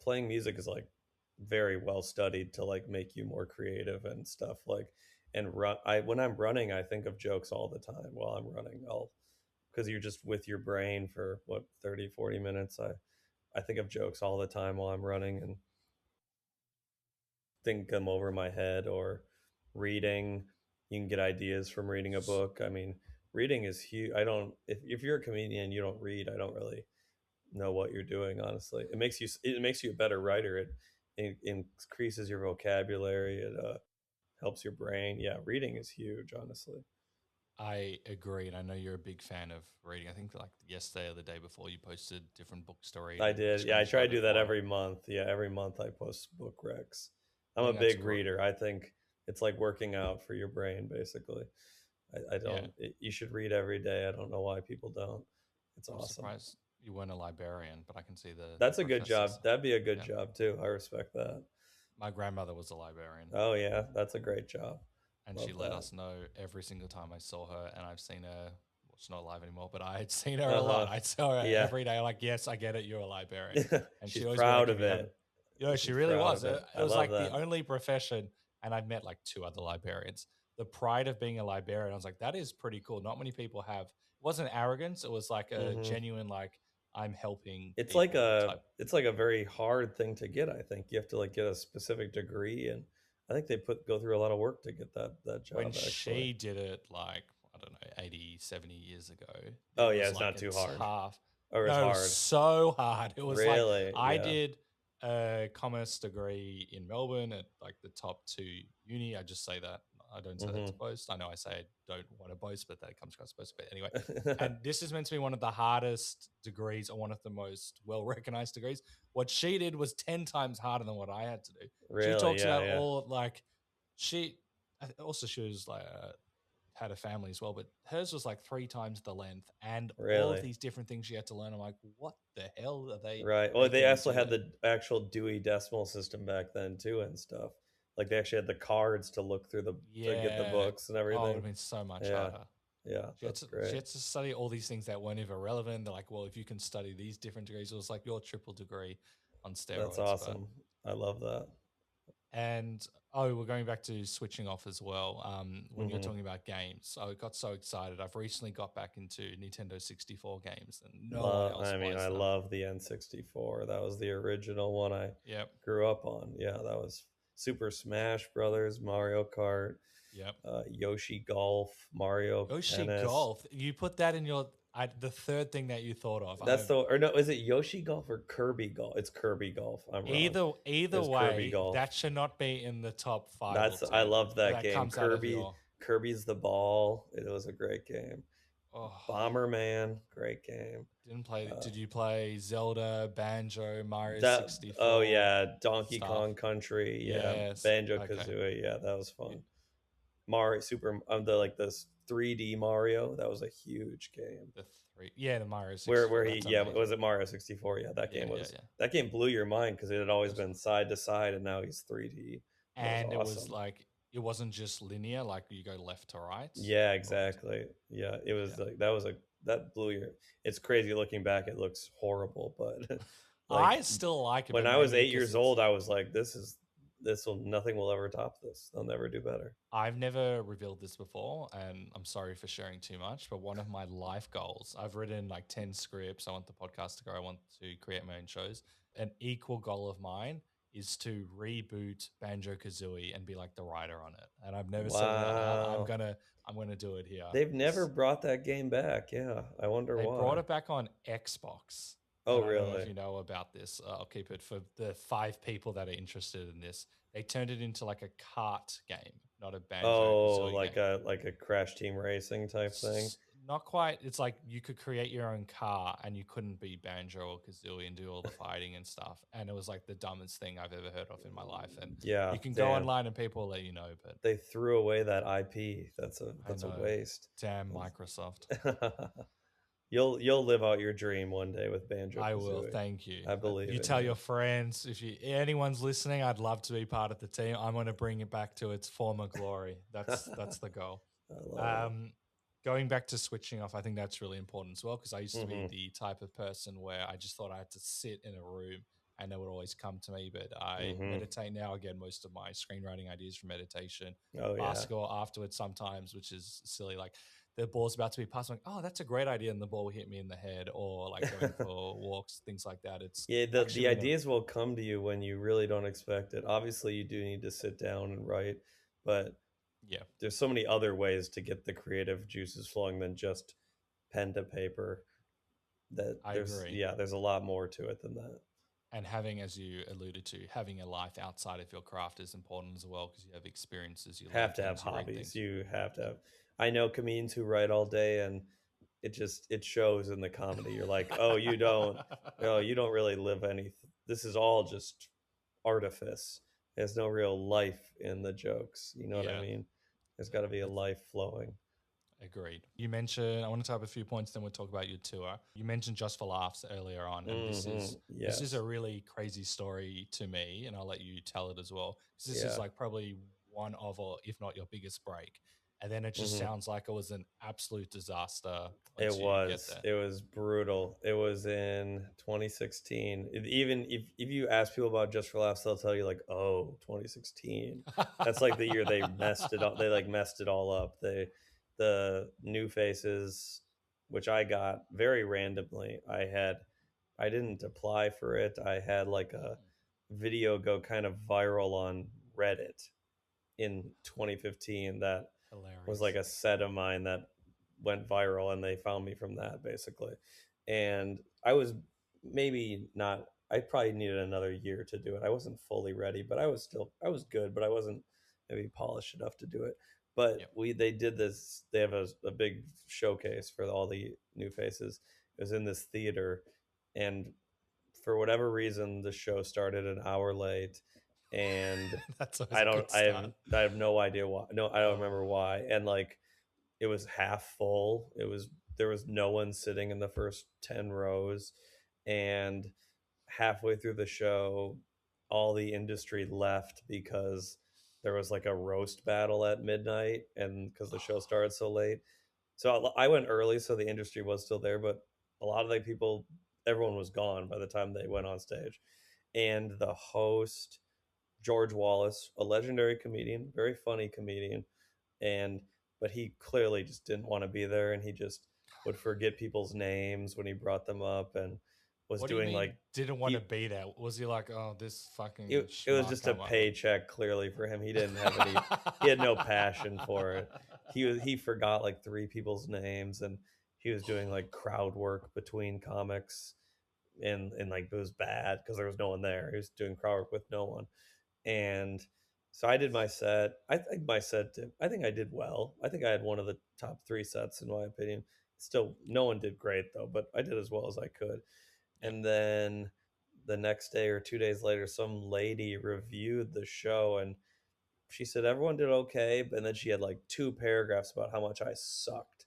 playing music is like very well studied to like make you more creative and stuff, like, and run. I When I'm running, I think of jokes all the time while I'm running. I'll Because you're just with your brain for what, 30-40 minutes. I think of jokes all the time while I'm running and think them over my head. Or reading, you can get ideas from reading a book. I mean, reading is huge. I don't If you're a comedian, you don't read, I don't really know what you're doing, honestly. It makes you a better writer. It increases your vocabulary. It helps your brain. Yeah, reading is huge, honestly.
I agree, and I know you're a big fan of reading. I think like yesterday or the day before, you posted different books to read
I
and
did. Yeah, I try
screenshot
to do
it
that
for it.
every month. Yeah, every month I post book recs.
I
I'm a
think that's
big
great.
reader. I think it's like working out for your brain, basically. I
Yeah,
don't. You should read every day. I don't know why people don't. It's
I'm
awesome.
surprised you weren't a librarian, but I can see the
That's a good
professors.
job. That'd be a good
Yeah,
job too. I respect that.
my grandmother was a librarian,
Oh yeah, that's a great job.
and she
Love
let
that.
us know every single time I saw her, and I've seen her. Well, she's not alive anymore, but I had seen her a lot.
Uh-huh.
I saw her
Yeah.
every day. Like, yes, I get it. You're a librarian. And
She's
she always wanted
proud
to
of
give me
it.
she
She's
really
proud
was.
of
It
it. I
was
love
like the
that.
only profession, and I'd met like 2 other librarians. The pride of being a librarian, I was like, that is pretty cool. Not many people have. It wasn't arrogance. It was like a
Mhm.
genuine, like, I'm helping
It's like
people
a
type.
it's like a very hard thing to get, I think. You have to like get a specific degree, and I think they go through a lot of work to get that
When
job actually.
she did it, like, I don't know, 80, 70 years ago, it
Oh yeah,
was
it's
like
not
a
too hard.
tough.
Or it's
No, it was
hard.
so hard. It was like
Really?
I
Yeah.
did a commerce degree in Melbourne at like the top 2 uni. I just say that. I don't say that to
Mhm.
boast. I know I say I don't want to boast, but that comes across boast. But anyway, and this is meant to be one of the hardest degrees or one of the most well recognized degrees. What she did was 10 times harder than what I had to do. She
Really?
talks
Yeah,
about
yeah.
all like she also she was like had a family as well, but hers was like 3 times the length and all of
Really?
these different things she had to learn. I'm like, what the hell are they
Right. Well, they
making me
also
do
had
that?
the actual Dewey Decimal System back then too and stuff. Like they actually had the cards to look through to get the
Yeah.
books and
Oh, it would
everything.
have been so much
Yeah.
harder.
Yeah, that's
She
great.
had to study all these things that weren't even relevant. They're like, well, if you can study these different degrees, it was like your triple degree on
That's
steroids. But
awesome. I love that.
and oh, we're going back to switching off as well. When you're
Mhm.
talking about games, I got so excited. I've recently got back into Nintendo 64 games, and no one else
I mean,
plays
I
them.
love the N64. That was the original one I
Yep,
grew up on. Yeah, that was Super Smash Brothers, Mario Kart,
yep.
Yoshi Golf, Mario
Yoshi
Tennis.
Golf. You put that in your the third thing that you thought of.
That's the or no, is it Yoshi Golf or Kirby Golf? It's Kirby Golf. I'm wrong. It
Either
was Kirby
way,
Golf.
that should not be in the top 5 or
That's I
10.
loved that
That
game.
comes out of your
Kirby's the ball. It was a great game.
oh.
Bomberman, great game.
Didn't play.
Uh,
Did you play Zelda, Banjo, Mario
that oh
64
yeah, Donkey
stuff?
Kong Country, yeah,
Yes.
Banjo
Okay.
Kazooie, yeah, that was fun. Mario Super the like this 3D Mario, that was a huge game.
The three. Yeah, the Mario
Where
64.
he
That's
yeah,
amazing.
was it Mario 64? Yeah,
Yeah, yeah, yeah.
that game blew your mind because it had always
It was,
been side to side and now he's 3D. That was
and it was
awesome.
like it wasn't just linear, like you go left to right.
Yeah,
But
exactly. Yeah, it was
yeah.
like that blew your. It's crazy looking back. It looks horrible, but like
I still like it,
when
but
I was
maybe
8
because
years
it's
old, I was like, this will nothing will ever top this. They'll never do better.
I've never revealed this before, and I'm sorry for sharing too much, but one of my life goals, I've written like 10 scripts. I want the podcast to grow. I want to create my own shows. An equal goal of mine is to reboot Banjo Kazooie and be like the writer on it. And I've never said it out loud.
Wow,
I'm gonna do it here.
they've never brought that game back. Yeah, I wonder
They brought
why.
it back on Xbox.
Oh,
And I don't know if
really?
you know about this. I'll keep it for the 5 people that are interested in this. They turned it into like a kart game, not a Banjo
Oh,
Kazooie game.
like a Crash Team Racing type thing.
Not quite. It's like you could create your own car and you couldn't be Banjo or Kazooie and do all the fighting and stuff. And it was like the dumbest thing I've ever heard of in my life. And
Yeah,
you can go
damn.
online and people will let you know. But
They threw away that IP.
I
That's a
know,
waste.
damn Microsoft.
You'll live out your dream one day with Banjo
I will.
Kazooie.
Thank you.
I believe
You
in
tell
you.
your friends if anyone's listening. I'd love to be part of the team. I'm going to bring it back to its former glory. That's the goal.
I love
Um, Going back to switching off, I think that's really important as well because I used
it.
to be the type of person where I just thought I had to sit in a room and they would always come to me. But I meditate now. Again, most of my screenwriting ideas from meditation,
Oh yeah.
basketball afterwards sometimes, which is silly. Like the ball's about to be passed, I'm like, oh, that's a great idea, and the ball will hit me in the head, or like going for walks, things like that. It's
Yeah, the
actually been a
ideas will come to you when you really don't expect it. Obviously, you do need to sit down and write, but
yeah.
there's so many other ways to get the creative juices flowing than just pen to paper. That
I agree.
there's a lot more to it than that.
And having, as you alluded to, having a life outside of your craft is important as well because you have experiences, you learn
Have to have
things, you read
hobbies.
things.
You have to have. I know comedians who write all day, and it shows in the comedy. You're like, oh, you don't really live any. This is all just artifice. There's no real life in the jokes. You know what I
Yeah,
mean? There's got to be a life flowing.
agreed. You mentioned, I want to type a few points, then we'll talk about your tour. You mentioned Just for Laughs earlier on, and this is
Yes.
a really crazy story to me, and I'll let you tell it as well. This
Yeah.
is like probably one of, or if not your biggest break. and then it just
hmm
sounds like it was an absolute disaster
It
once you get
was.
there.
It was brutal. It was in 2016. Even if you ask people about Just for Laughs, they'll tell you like, "Oh, 2016." That's like the year they messed it up. They like messed it all up. The new faces, which I got very randomly. I didn't apply for it. I had like a video go kind of viral on Reddit in 2015 that was like
Hilarious.
a set of mine that went viral, and they found me from that basically. And I was maybe not, I probably needed another year to do it. I wasn't fully ready, but I was good, but I wasn't maybe polished enough to do it. But
Yep.
they did this, they have a big showcase for all the new faces. It was in this theater, and for whatever reason the show started an hour late, and
That's always a good start.
I have no idea why. No, I don't remember
Oh,
why. And like it was half full. There was no one sitting in the first 10 rows, and halfway through the show all the industry left because there was like a roast battle at midnight, and because the show started so late. So I went early, so the industry was still there, but a lot of the people, everyone was gone by the time they went on stage. And the host, George Wallace, a legendary comedian, very funny comedian, and but he clearly just didn't want to be there, and he just would forget people's names when he brought them up, and was
what do you
doing
mean
like
didn't want to
he
be there? Was he like, oh, this fucking
it was
schmuck?
just a
Come on.
paycheck clearly for him. He didn't have any, he had no passion for it. He forgot like three people's names, and he was doing like crowd work between comics, and like it was bad because there was no one there. He was doing crowd work with no one. And so I did my set. I think I did well. I think I had one of the top three sets in my opinion. Still, no one did great though, but I did as well as I could.
Yep.
And then the next day or 2 days later, some lady reviewed the show, and she said everyone did okay, and then she had like two paragraphs about how much I sucked.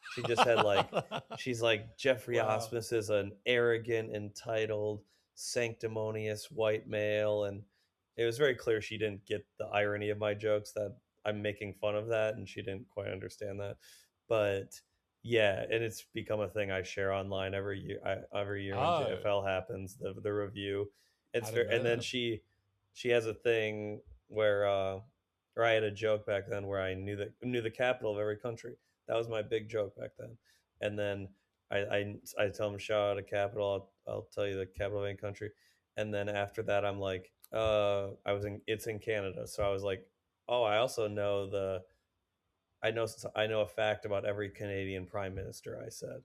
She just had like, she's like, Geoffrey
Wow.
Asmus is an arrogant, entitled, sanctimonious white male. And it was very clear she didn't get the irony of my jokes, that I'm making fun of that, and she didn't quite understand that. But yeah, and it's become a thing I share online every year. Every year when
Oh,
JFL happens, the review.
I
It's
didn't
very,
know
and then
that.
she has a thing where or I had a joke back then where I knew the capital of every country. That was my big joke back then. And then I tell them shout out a capital. I'll tell you the capital of any country. And then after that, I'm like, it's in Canada. So I was like, oh, I also know I know a fact about every Canadian prime minister. I said,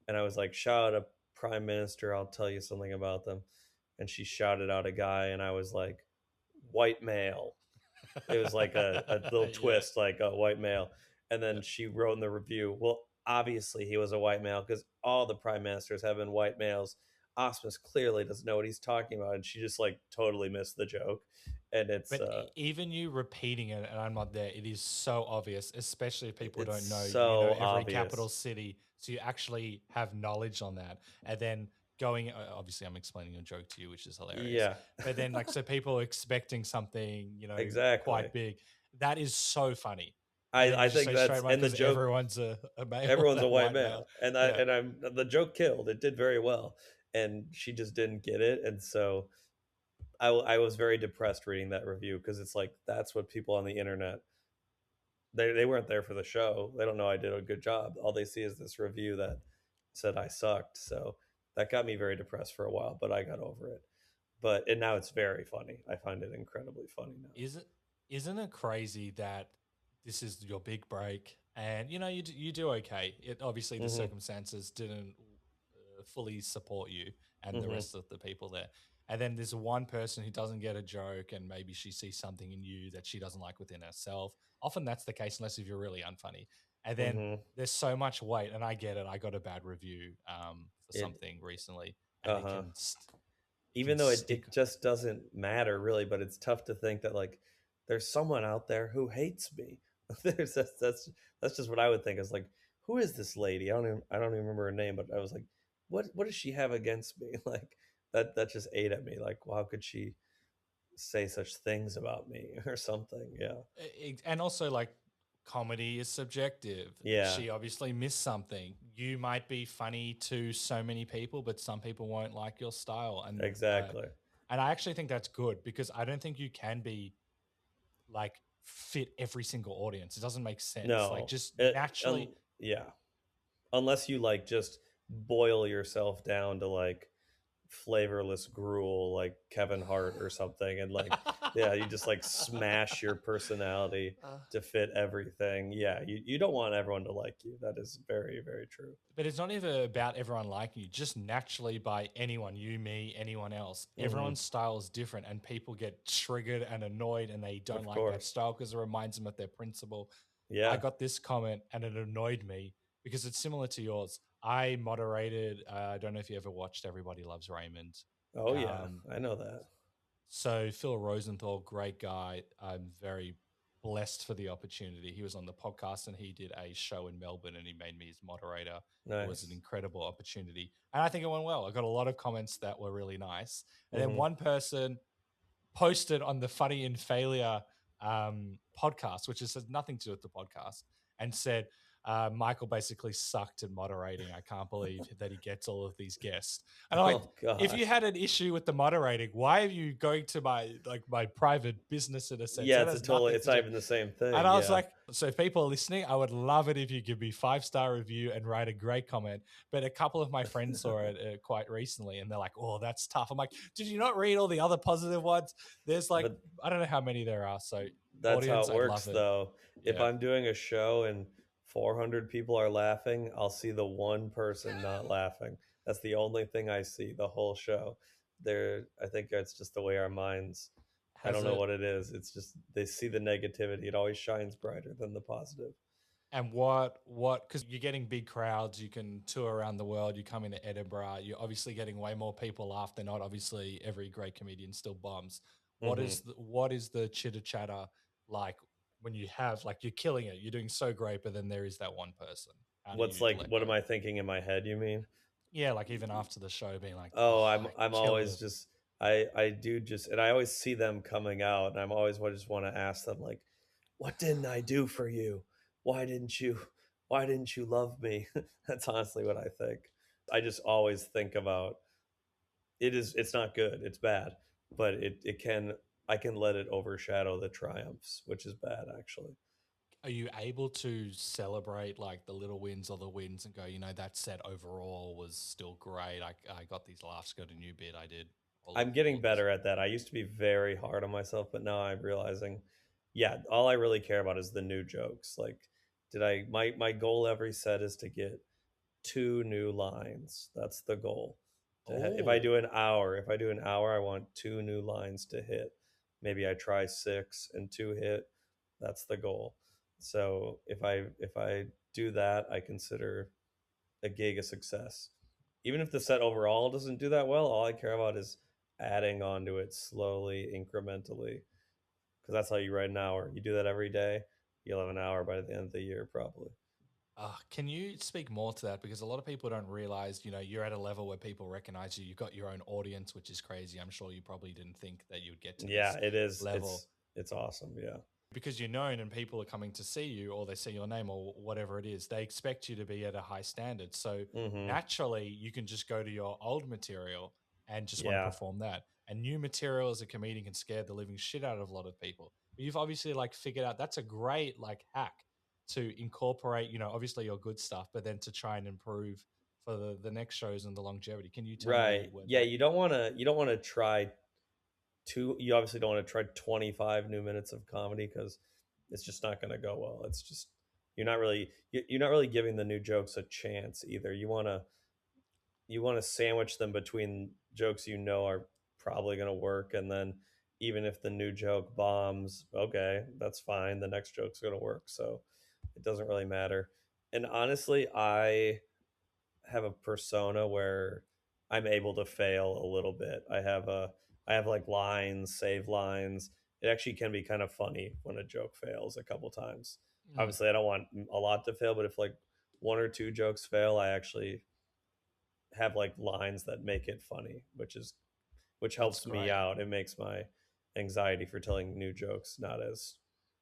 and I was like, shout out a prime minister. I'll tell you something about them. And she shouted out a guy, and I was like, white male. It was like a little
Yeah.
twist, like a white male. And then
Yeah.
she wrote in the review, well, obviously he was a white male because all the prime ministers have been white males. Osmus clearly doesn't know what he's talking about. And she just like totally missed the joke. And
But even you repeating it, and I'm not there, it is so obvious, especially if people
it's
don't know, you know,
so
every capital
obvious.
city. So you actually have knowledge on that. And then going, obviously, I'm explaining your joke to you, which is hilarious.
Yeah,
But then, like, so people are expecting something, you know,
exactly.
quite big. That is so funny. And then you
I
just
think
say straight
that's,
away
and the
because
joke,
everyone's a male,
everyone's
a
a white
white male.
male. And
Yeah.
the joke killed. It did very well. And she just didn't get it. And so I was very depressed reading that review, because it's like that's what people on the internet, they weren't there for the show. They don't know I did a good job. All they see is this review that said I sucked. So that got me very depressed for a while, but I got over it. But and now it's very funny. I find it incredibly funny now.
Isn't it crazy that this is your big break and you know you do okay. It obviously the
hmm
circumstances didn't fully support you and the
hmm
rest of the people there. And then there's one person who doesn't get a joke and maybe she sees something in you that she doesn't like within herself. Often that's the case unless if you're really unfunny. And then
hmm
there's so much weight and I get it. I got a bad review for
It
something recently and
uh huh.
it can
Even though
stick.
it just doesn't matter really, but it's tough to think that like there's someone out there who hates me. There's that's just what I would think is like, who is this lady? I don't even remember her name, but I was like, what does she have against me? Like that just ate at me. Like, well, how could she say such things about me or something? Yeah.
And also like comedy is subjective.
Yeah,
She obviously missed something. You might be funny to so many people, but some people won't like your style.
exactly.
And I actually think that's good because I don't think you can be like fit every single audience. It doesn't make sense. Like
No,
just naturally.
yeah. Unless you like just boil yourself down to like flavorless gruel like Kevin Hart or something, and like yeah, you just like smash your personality to fit everything. Yeah, you don't want everyone to like you. That is very, very true.
But it's not even about everyone liking you, just naturally by anyone, you, me, anyone else.
Hmm.
Everyone's style is different and people get triggered and annoyed and they don't
Of
like that
course.
style because it reminds them of their principal. I
Yeah.
got this comment and it annoyed me because it's similar to yours. I moderated, I don't know if you ever watched Everybody Loves Raymond.
Oh yeah,
Um,
I know that.
so Phil Rosenthal, great guy. I'm very blessed for the opportunity. He was on the podcast and he did a show in Melbourne and he made me his moderator. It was an
Nice.
incredible opportunity. And I think it went well. I got a lot of comments that were really nice. And then
Hmm.
one person posted on the Funny in Failure podcast, which has nothing to do with the podcast, and said, Michael basically sucked at moderating. I can't believe that he gets all of these guests. And I'm like,
Oh
if
gosh.
you had an issue with the moderating, why are you going to my private business in a sense?
Yeah,
That
it's a
has
totally.
nothing
It's
to
not
do.
even the same
And
thing.
I was
Yeah.
like, so if people are listening, I would love it if you give me 5-star review and write a great comment. But a couple of my friends saw it quite recently and they're like, oh, that's tough. I'm like, did you not read all the other positive ones? There's like,
But
I don't know how many there are. So
that's how
audience,
it
I'd love
works,
it.
though. If
Yeah.
I'm doing a show and 400 people are laughing, I'll see the one person not laughing. That's the only thing I see the whole show. I think it's just the way our minds. I
Has
don't know
it?
what it is. It's just they see the negativity. It always shines brighter than the positive.
And because you're getting big crowds, you can tour around the world, you come into Edinburgh, you're obviously getting way more people laugh than not. Obviously, every great comedian still bombs.
Hmm.
What is the chitter chatter like when you have, like, you're killing it, you're doing so great, but then there is that one person. How do
What's
you
like?
let
What
go?
am I thinking in my head? You mean?
Yeah, like even after the show, being like,
Oh,
oh,
I'm
I
I'm
killed
always
it.
just I do just and I always see them coming out and I'm always just want to ask them like, what didn't I do for you? Why didn't you why didn't you love me? That's honestly what I think. I just always think about it's not good, it's bad, but it can I can let it overshadow the triumphs, which is bad actually.
Are you able to celebrate like the little wins or the wins and go, that set overall was still great. I got these laughs, got a new bit. I did
I'm
all
getting
of this.
better at that. I used to be very hard on myself, but now I'm realizing, yeah, all I really care about is the new jokes. Like, did I my goal every set is to get two new lines. That's the goal. If I
Oh,
do an hour, I want two new lines to hit. Maybe I try six and two hit. That's the goal. So if I do that, I consider a gig a success. Even if the set overall doesn't do that well, all I care about is adding onto it slowly, incrementally. Because that's how you write an hour. You do that every day, you'll have an hour by the end of the year, probably.
can you speak more to that? Because a lot of people don't realize, you're at a level where people recognize you. You've got your own audience, which is crazy. I'm sure you probably didn't think that you would get to
Yeah,
this
it is.
level.
It's awesome. Yeah.
Because you're known and people are coming to see you or they see your name or whatever it is, they expect you to be at a high standard. So
Hmm.
naturally, you can just go to your old material and just want to
Yeah.
perform that. And new material as a comedian can scare the living shit out of a lot of people. But you've obviously like figured out that's a great like hack to incorporate, obviously your good stuff, but then to try and improve for the next shows and the longevity. Can you tell me
Right.
where
Yeah.
that?
You don't want to try you obviously don't want to try 25 new minutes of comedy because it's just not going to go well. It's just you're not really giving the new jokes a chance either. You want to sandwich them between jokes are probably going to work, and then even if the new joke bombs, okay, that's fine, the next joke's going to work, so it doesn't really matter. And honestly, I have a persona where I'm able to fail a little bit. I have like lines, save lines. It actually can be kind of funny when a joke fails a couple times.
Mm,
Obviously, I don't want a lot to fail, but if like one or two jokes fail, I actually have like lines that make it funny, which
that's
helps me
great.
out. It makes my anxiety for telling new jokes not as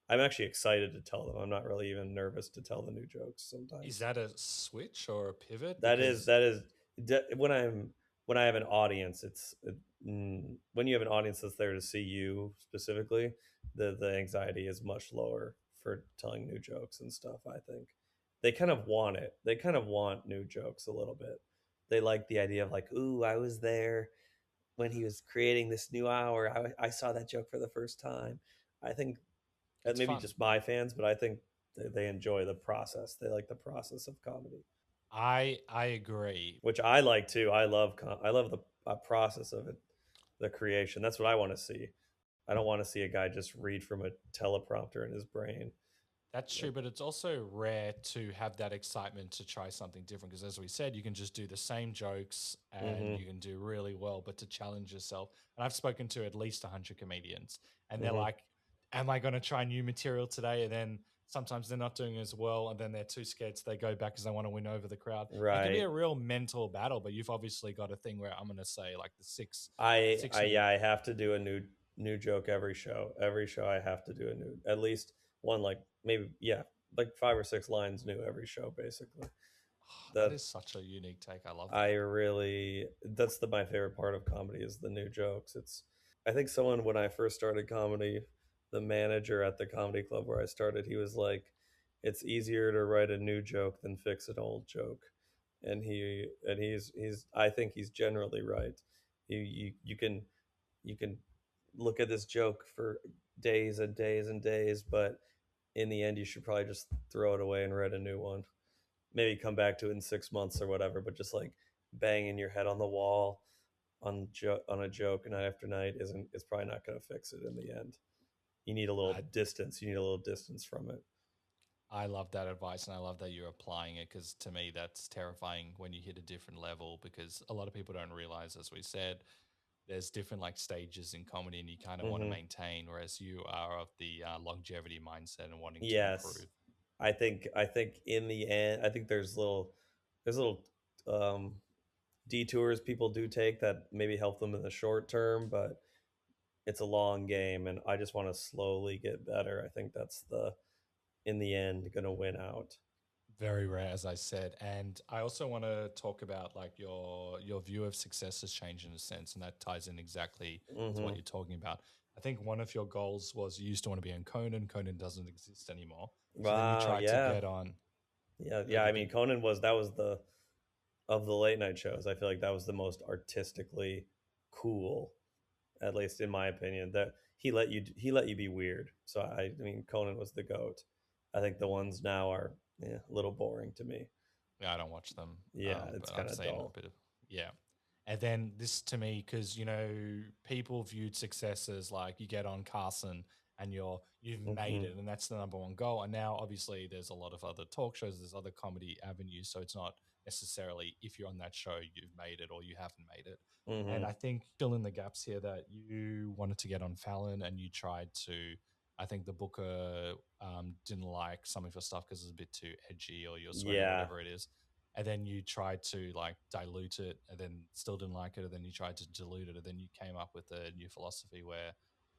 I'm actually excited to tell them. I'm not really even nervous to tell the new jokes
Is
sometimes.
that a switch or a pivot?
That is
Because
that is when I have an audience. When you have an audience that's there to see you specifically, the anxiety is much lower for telling new jokes and stuff. I think they kind of want it. They kind of want new jokes a little bit. They like the idea of like, ooh, I was there when he was creating this new hour. I saw that joke for the first time. I think
it's
maybe
fun.
just my fans, but I think they enjoy the process. They like the process of comedy,
I agree.
which I like too. I love the process of it, the creation. That's what I want to see. I don't want to see a guy just read from a teleprompter in his brain.
That's true,
Like,
but it's also rare to have that excitement to try something different. Because as we said, you can just do the same jokes and
mm-hmm,
you can do really well. But to challenge yourself, and I've spoken to at least 100 comedians, and they're
mm-hmm.
like, "Am I going to try new material today?" And then sometimes they're not doing as well, and then they're too scared, so they go back because they want to win over the crowd. It can be
Right.
a real mental battle. But you've obviously got a thing where I'm going to say like the six new.
Yeah, I have to do a new joke every show. Every show I have to do a new, at least one, like maybe, yeah, like 5 or 6 lines new every show basically.
That
That
is such a unique take. I love
I
that.
really that's my favorite part of comedy is the new jokes. It's I think someone when I first started comedy, the manager at the comedy club where I started, he was like, it's easier to write a new joke than fix an old joke. And he's I think he's generally right. You you can look at this joke for days and days and days, but in the end you should probably just throw it away and write a new one. Maybe come back to it in 6 months or whatever, but just like banging your head on the wall on a joke night after night isn't it's probably not going to fix it in the end. You need a little
I
distance. You need a little distance from it.
I love that advice and I love that you're applying it because to me, that's terrifying when you hit a different level because a lot of people don't realize, as we said, there's different like stages in comedy and you kind of want to
Hmm.
maintain, whereas you are of the longevity mindset and wanting to
Yes,
improve.
I think in the end, I think there's little um, detours people do take that maybe help them in the short term, but it's a long game, and I just want to slowly get better. I think that's the in the end going to win out.
Very rare, as I said. And I also want to talk about like your view of success has changed in a sense, and that ties in exactly to what
Hmm.
you're talking about. I think one of your goals was you used to want to be on Conan. Conan doesn't exist anymore. So then you
Wow,
tried to
yeah,
get on.
yeah. I mean,
You
Conan was that was the of the late night shows. I feel like that was the most artistically cool, at least in my opinion. That he let you be weird. So I mean, Conan was the goat. I think the ones now are a little boring to me.
Yeah, I don't watch them,
Yeah,
but
it's kind
I've
of
seen a
dull.
bit of yeah. And then this to me, because people viewed success as like you get on Carson and you've made
Hmm.
it, and that's the number one goal. And now, obviously, there's a lot of other talk shows, there's other comedy avenues, so it's not necessarily if you're on that show you've made it or you haven't made it. And
Hmm.
I think fill in the gaps here that you wanted to get on Fallon and you tried to. I think the booker didn't like some of your stuff because it's a bit too edgy or you're swearing or
Yeah,
whatever it is. And then you tried to like dilute it and then still didn't like it. And then you tried to dilute it. And then you came up with a new philosophy where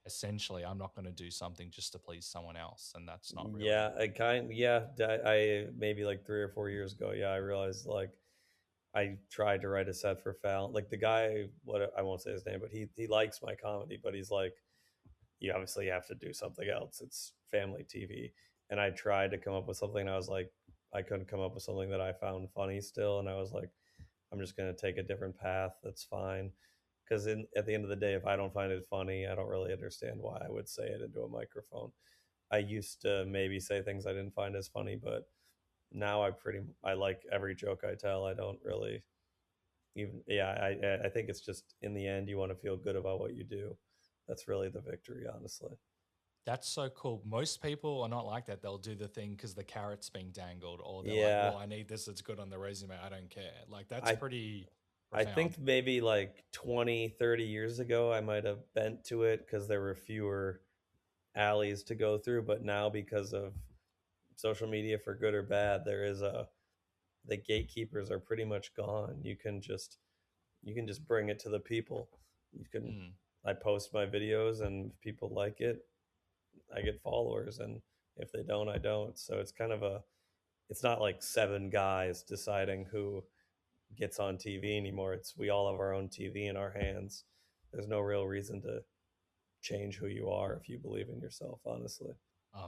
essentially I'm not going to do something just to please someone else. And that's not
yeah.
really,
I maybe like 3 or 4 years ago. Yeah, I realized like I tried to write a set for Fallon. Like the guy, what I won't say his name, but he likes my comedy, but he's like, you obviously have to do something else. It's family TV. And I tried to come up with something. And I was like, I couldn't come up with something that I found funny still. And I was like, I'm just going to take a different path. That's fine. Because at the end of the day, if I don't find it funny, I don't really understand why I would say it into a microphone. I used to maybe say things I didn't find as funny, but now I like every joke I tell. I don't really even yeah. I think it's just in the end you want to feel good about what you do. That's really the victory, honestly.
that's so cool. Most people are not like that. They'll do the thing because the carrot's being dangled or they're like,
Yeah,
well, I need this. It's good on the resume. I don't care. Like that's
I
pretty
I
profound.
think maybe like 20, 30 years ago, I might have bent to it because there were fewer alleys to go through. But now, because of social media, for good or bad, the gatekeepers are pretty much gone. You can just bring it to the people. You can
Mm.
I post my videos, and if people like it, I get followers, and if they don't, I don't. So it's kind of a, it's not like seven guys deciding who gets on TV anymore. It's we all have our own TV in our hands. There's no real reason to change who you are if you believe in yourself, honestly.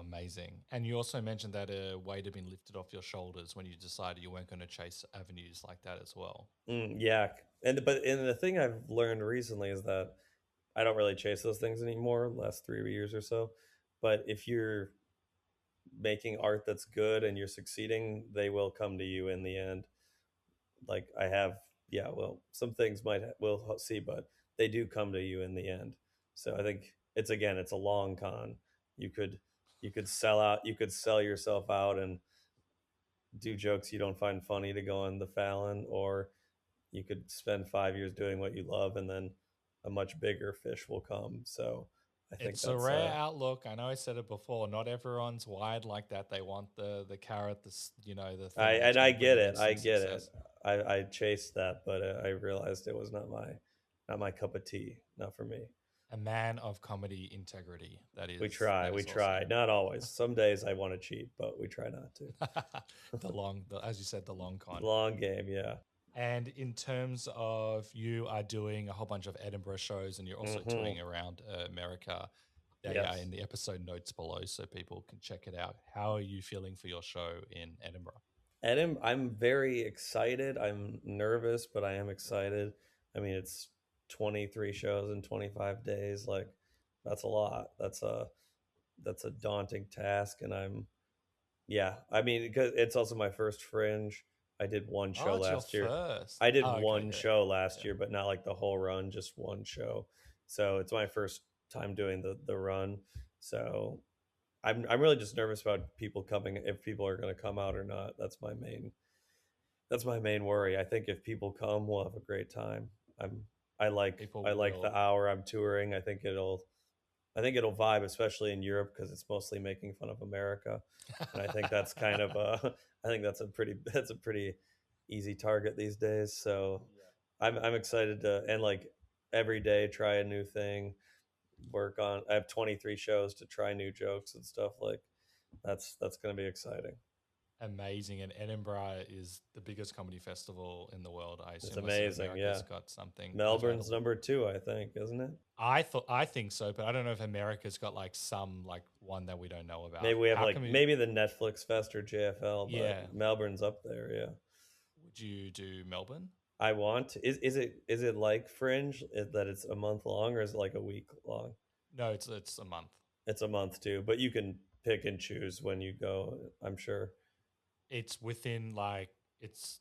Amazing. And you also mentioned that a weight had been lifted off your shoulders when you decided you weren't going to chase avenues like that as well.
Yeah, and the thing I've learned recently is that I don't really chase those things anymore. Last 3 years or so, but if you're making art that's good and you're succeeding, they will come to you in the end. Like I have, yeah, well, some things we'll see, but they do come to you in the end. So I think it's, again, it's a long con. You could you could sell yourself out and do jokes you don't find funny to go on the Fallon, or you could spend 5 years doing what you love, and then a much bigger fish will come. So I think
It's a
that's
rare outlook. I know I said it before. Not everyone's wired like that. They want the carrot, the thing that's
I
going to bring
get
them
it. I
instant
get it.
success.
I chased that, but I realized it was not my cup of tea. Not for me.
A man of comedy integrity. That
We
is
try.
that
We
is
try.
awesome.
Not always. Some days I want to cheat, but we try not to.
As you said, the long con.
Long game, yeah.
And in terms of you are doing a whole bunch of Edinburgh shows and you're also
Hmm.
touring around America, they are
Yes.
in the episode notes below so people can check it out. How are you feeling for your show in Edinburgh?
I'm very excited. I'm nervous, but I am excited. I mean, it's 23 shows in 25 days. Like, that's a lot. That's a daunting task, and yeah. I mean, because it's also my first Fringe. I did one
Oh,
show
it's your
last year.
first.
I did
Oh, okay,
one
okay.
show last
Yeah.
year, but not like the whole run, just one show. So it's my first time doing the run. So I'm really just nervous about people coming, if people are going to come out or not. That's my main worry. I think if people come, we'll have a great time. I'm
People
I like the
will.
hour I'm touring. I think it'll vibe, especially in Europe, because it's mostly making fun of America, and I think that's kind of a I think that's a pretty easy target these days. So
Yeah.
I'm excited to, and like every day try a new thing, work on. I have 23 shows to try new jokes and stuff. Like that's going to be exciting.
Amazing. And Edinburgh is the biggest comedy festival in the world. I
It's
assume most of
amazing. Yeah,
America's got something as well.
Melbourne's number two, I think, isn't it?
I think so, but I don't know if America's got like some like one that we don't know about.
Maybe we have
How
like
can we?
maybe the Netflix Fest or JFL, but
Yeah.
Melbourne's up there. Yeah.
Would you do Melbourne?
I want to, is it like Fringe, that it's a month long, or is it like a week long?
No, it's a month.
It's a month too, but you can pick and choose when you go, I'm sure.
It's within like it's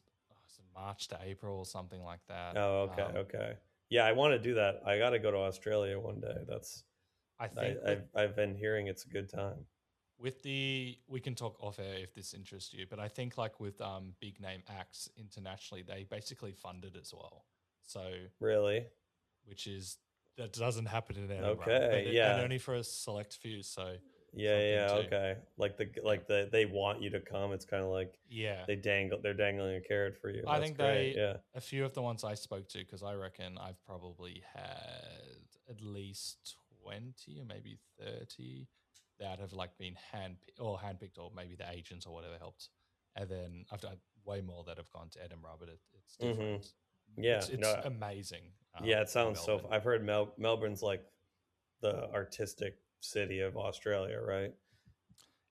March to April or something like that.
Oh, okay, okay. Yeah, I want to do that. I got to go to Australia one day.
I think with
I've been hearing it's a good time.
we can talk off air if this interests you, but I think like with big name acts internationally, they basically fund it as well. So
Really?
which is that doesn't happen in Edinburgh,
Okay.
and
Yeah.
only for a select few. So
Yeah,
something
yeah,
to
okay.
yeah
They want you to come. It's kind of like
yeah.
they're dangling a carrot for you.
I
That's
think
great.
they
Yeah.
a few of the ones I spoke to because I reckon I've probably had at least 20 or maybe 30 that have like been handpicked or maybe the agents or whatever helped, and then I've done way more that have gone to Edinburgh, but it's
Mhm.
different.
Yeah.
It's
No.
amazing.
Yeah, it
In
sounds so
Melbourne.
I've heard Melbourne's like the artistic city of Australia, right?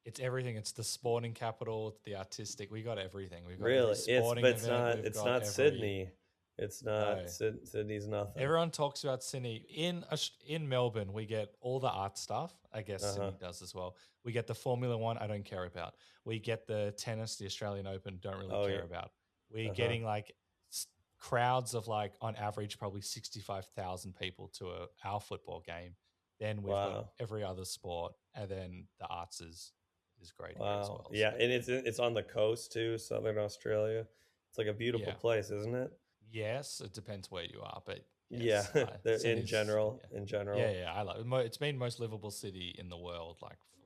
It's everything. It's the sporting capital. It's the artistic. We got everything. We've got every
Really?
sporting event. We've
It's
got
not
every
Sydney. It's not
no.
Sydney's nothing.
Everyone talks about Sydney. In Melbourne, we get all the art stuff. I guess
Uh-huh.
Sydney does as well. We get the Formula One. I don't care about. We get the tennis, the Australian Open. Don't really
Oh,
care
yeah.
about. We're
Uh-huh.
getting like crowds of like on average probably 65,000 people to our football game. Then we've got
Wow.
every other sport, and then the arts is great here as
Wow.
well.
Yeah,
So
and it's on the coast too, Southern Australia. It's like a beautiful
yeah,
place, isn't it?
yes, it depends where you are, but
Yeah,
yes,
in
Sydney's
general, in
yeah,
general.
yeah, I love it. It's been most livable city in the world like for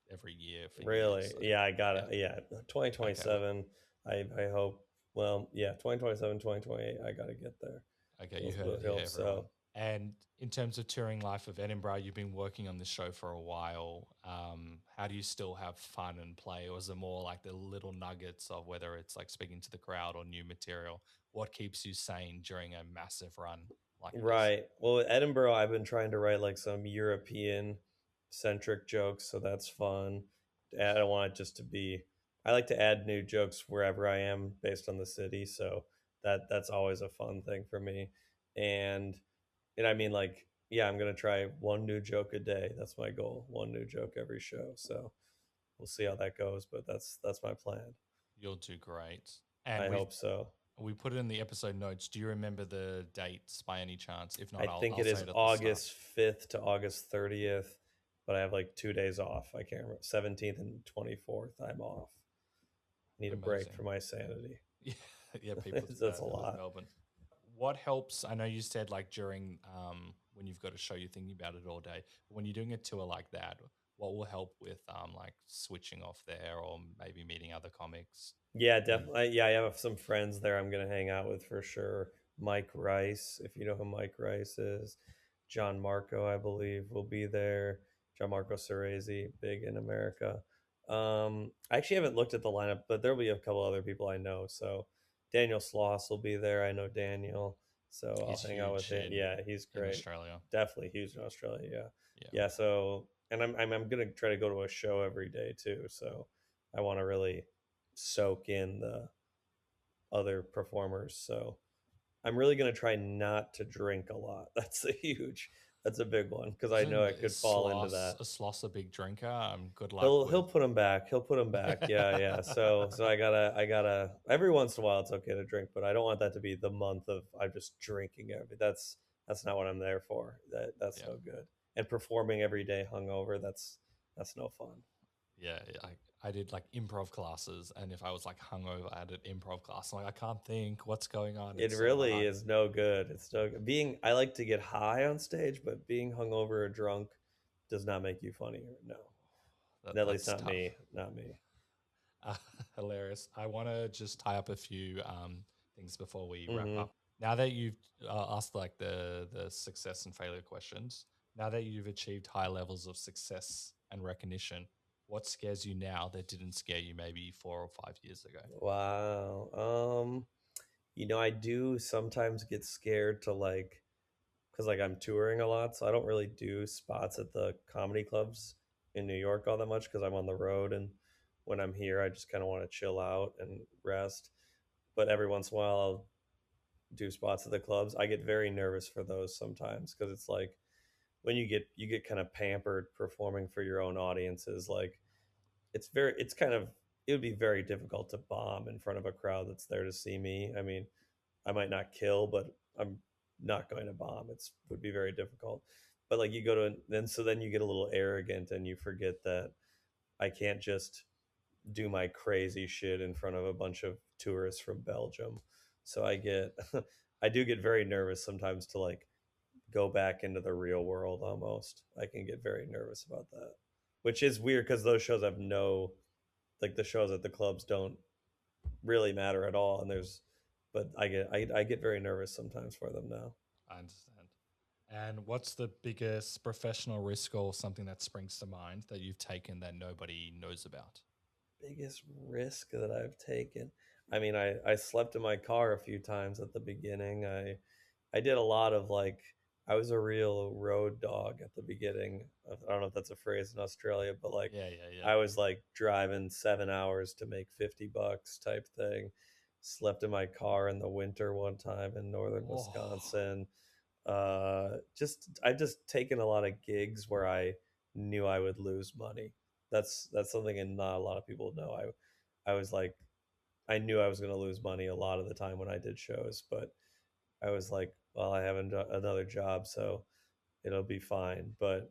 every year for years.
Really?
So
Yeah, I got it.
yeah,
Yeah,
okay,
2027. I hope, well, yeah, 2027, 2028. I got to get there.
okay, you heard
We'll
it here,
hope
everyone.
so.
And in terms of touring life of Edinburgh, you've been working on this show for a while. How do you still have fun and play? Or is it more like the little nuggets of whether it's like speaking to the crowd or new material? What keeps you sane during a massive run like this?
Right. Well, with Edinburgh, I've been trying to write like some European centric jokes, so that's fun. I don't want it just to be. I like to add new jokes wherever I am based on the city, so that's always a fun thing for me. And and I mean, like, yeah, I'm gonna try one new joke a day. That's my goal. One new joke every show. So we'll see how that goes, but that's my plan.
You'll do great. And
I
we
hope so.
we put it in the episode notes. Do you remember the dates by any chance? If
I
not,
think
I'll
it
say
is
it at the start.
August 5th to August 30th, but I have like 2 days off. I can't remember. 17th and 24th, I'm off. Need a break
Amazing.
for my sanity.
Yeah, yeah, people
That's a
that live in
lot.
Melbourne. What helps? I know you said like during when you've got a show, you're thinking about it all day. When you're doing a tour like that, what will help with like switching off there or maybe meeting other comics?
Yeah,
And
definitely. Yeah, I have some friends there I'm going to hang out with for sure. Mike Rice, if you know who Mike Rice is. John Marco, I believe, will be there. John Marco Cerezi, big in America. I actually haven't looked at the lineup, but there'll be a couple other people I know. So Daniel Sloss will be there. I know Daniel, so
he's
I'll hang out with
huge
him. Yeah, he's
in
great.
Australia.
Definitely huge in Australia. Yeah,
Yeah,
yeah. So, and I'm gonna try to go to a show every day too. So I want to really soak in the other performers. So I'm really going to try not to drink a lot. That's a big one because I know
isn't
I could fall into that.
A Sloss a big drinker? Good luck
He'll
with.
put him back. He'll put him back. Yeah, yeah. So I gotta. Every once in a while, it's okay to drink, but I don't want that to be the month of I'm just drinking every. That's not what I'm there for. That's
Yeah,
no good. And performing every day hungover, that's no fun.
yeah. I did like improv classes, and if I was like hungover at an improv class, I'm like I can't think what's going on.
It
It's so
really
hard.
is no good. It's no good. I like to get high on stage, but being hungover or drunk does not make you funnier. No, at least
That's
not
tough.
me. Not me.
Uh, Hilarious. I want to just tie up a few things before we wrap
Hmm.
up. Now that you've asked like the success and failure questions, now that you've achieved high levels of success and recognition, what scares you now that didn't scare you maybe 4 or 5 years ago?
Wow. I do sometimes get scared to like, because like I'm touring a lot, so I don't really do spots at the comedy clubs in New York all that much because I'm on the road, and when I'm here, I just kind of want to chill out and rest. But every once in a while, I'll do spots at the clubs. I get very nervous for those sometimes because it's like when you get kind of pampered performing for your own audiences. Like it's kind of it would be very difficult to bomb in front of a crowd that's there to see me. I mean, I might not kill, but I'm not going to bomb. It's would be very difficult. But like you go to then you get a little arrogant and you forget that I can't just do my crazy shit in front of a bunch of tourists from Belgium. So I get I do get very nervous sometimes to like go back into the real world almost. I can get very nervous about that. Which is weird because those shows have no like the shows at the clubs don't really matter at all. And there's but I get very nervous sometimes for them now.
I understand. And what's the biggest professional risk or something that springs to mind that you've taken that nobody knows about?
Biggest risk that I've taken. I mean, I slept in my car a few times at the beginning. I did a lot of like I was a real road dog at the beginning. I don't know if that's a phrase in Australia, but like
Yeah, yeah, yeah.
I was like driving 7 hours to make $50 type thing. Slept in my car in the winter one time in northern
Oh,
Wisconsin. Just I've just taken a lot of gigs where I knew I would lose money. That's something and not a lot of people know. I was like I knew I was going to lose money a lot of the time when I did shows, but I was like, well, I have another job, so it'll be fine. But